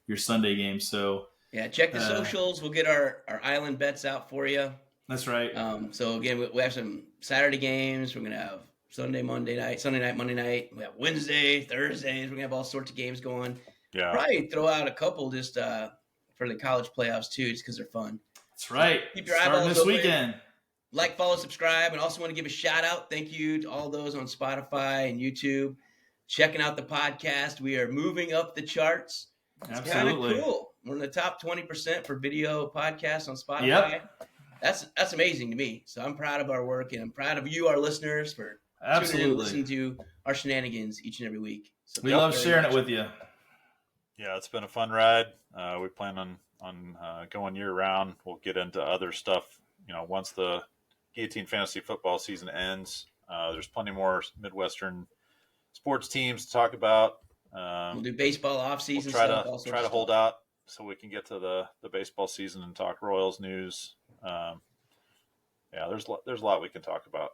your Sunday games. So check the socials. We'll get our island bets out for you. That's right. So again, we have some Saturday games. We're gonna have Sunday Monday night, Monday night. We have Wednesday, Thursdays. We're gonna have all sorts of games going. Yeah. Probably throw out a couple just for the college playoffs too, just because they're fun. That's right. Keep your eyeballs this open. Weekend. Like, follow, subscribe, and also want to give a shout out. Thank you to all those on Spotify and YouTube checking out the podcast. We are moving up the charts. It's kind of cool. We're in the top 20% for video podcasts on Spotify. Yep. That's amazing to me. So I'm proud of our work, and I'm proud of you, our listeners, for tuning in and listening to our shenanigans each and every week. So we love sharing it with you. Yeah, it's been a fun ride. We plan on going year round. We'll get into other stuff. Once the Guillotine fantasy football season ends, there's plenty more Midwestern sports teams to talk about. We'll do baseball off season. We'll try to hold out so we can get to the baseball season and talk Royals news. There's a lot we can talk about.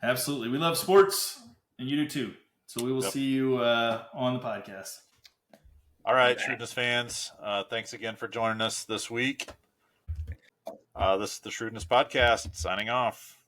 Absolutely. We love sports, and you do too. So we will see you on the podcast. All right, Shrewdness fans, thanks again for joining us this week. This is the Shrewdness Podcast, signing off.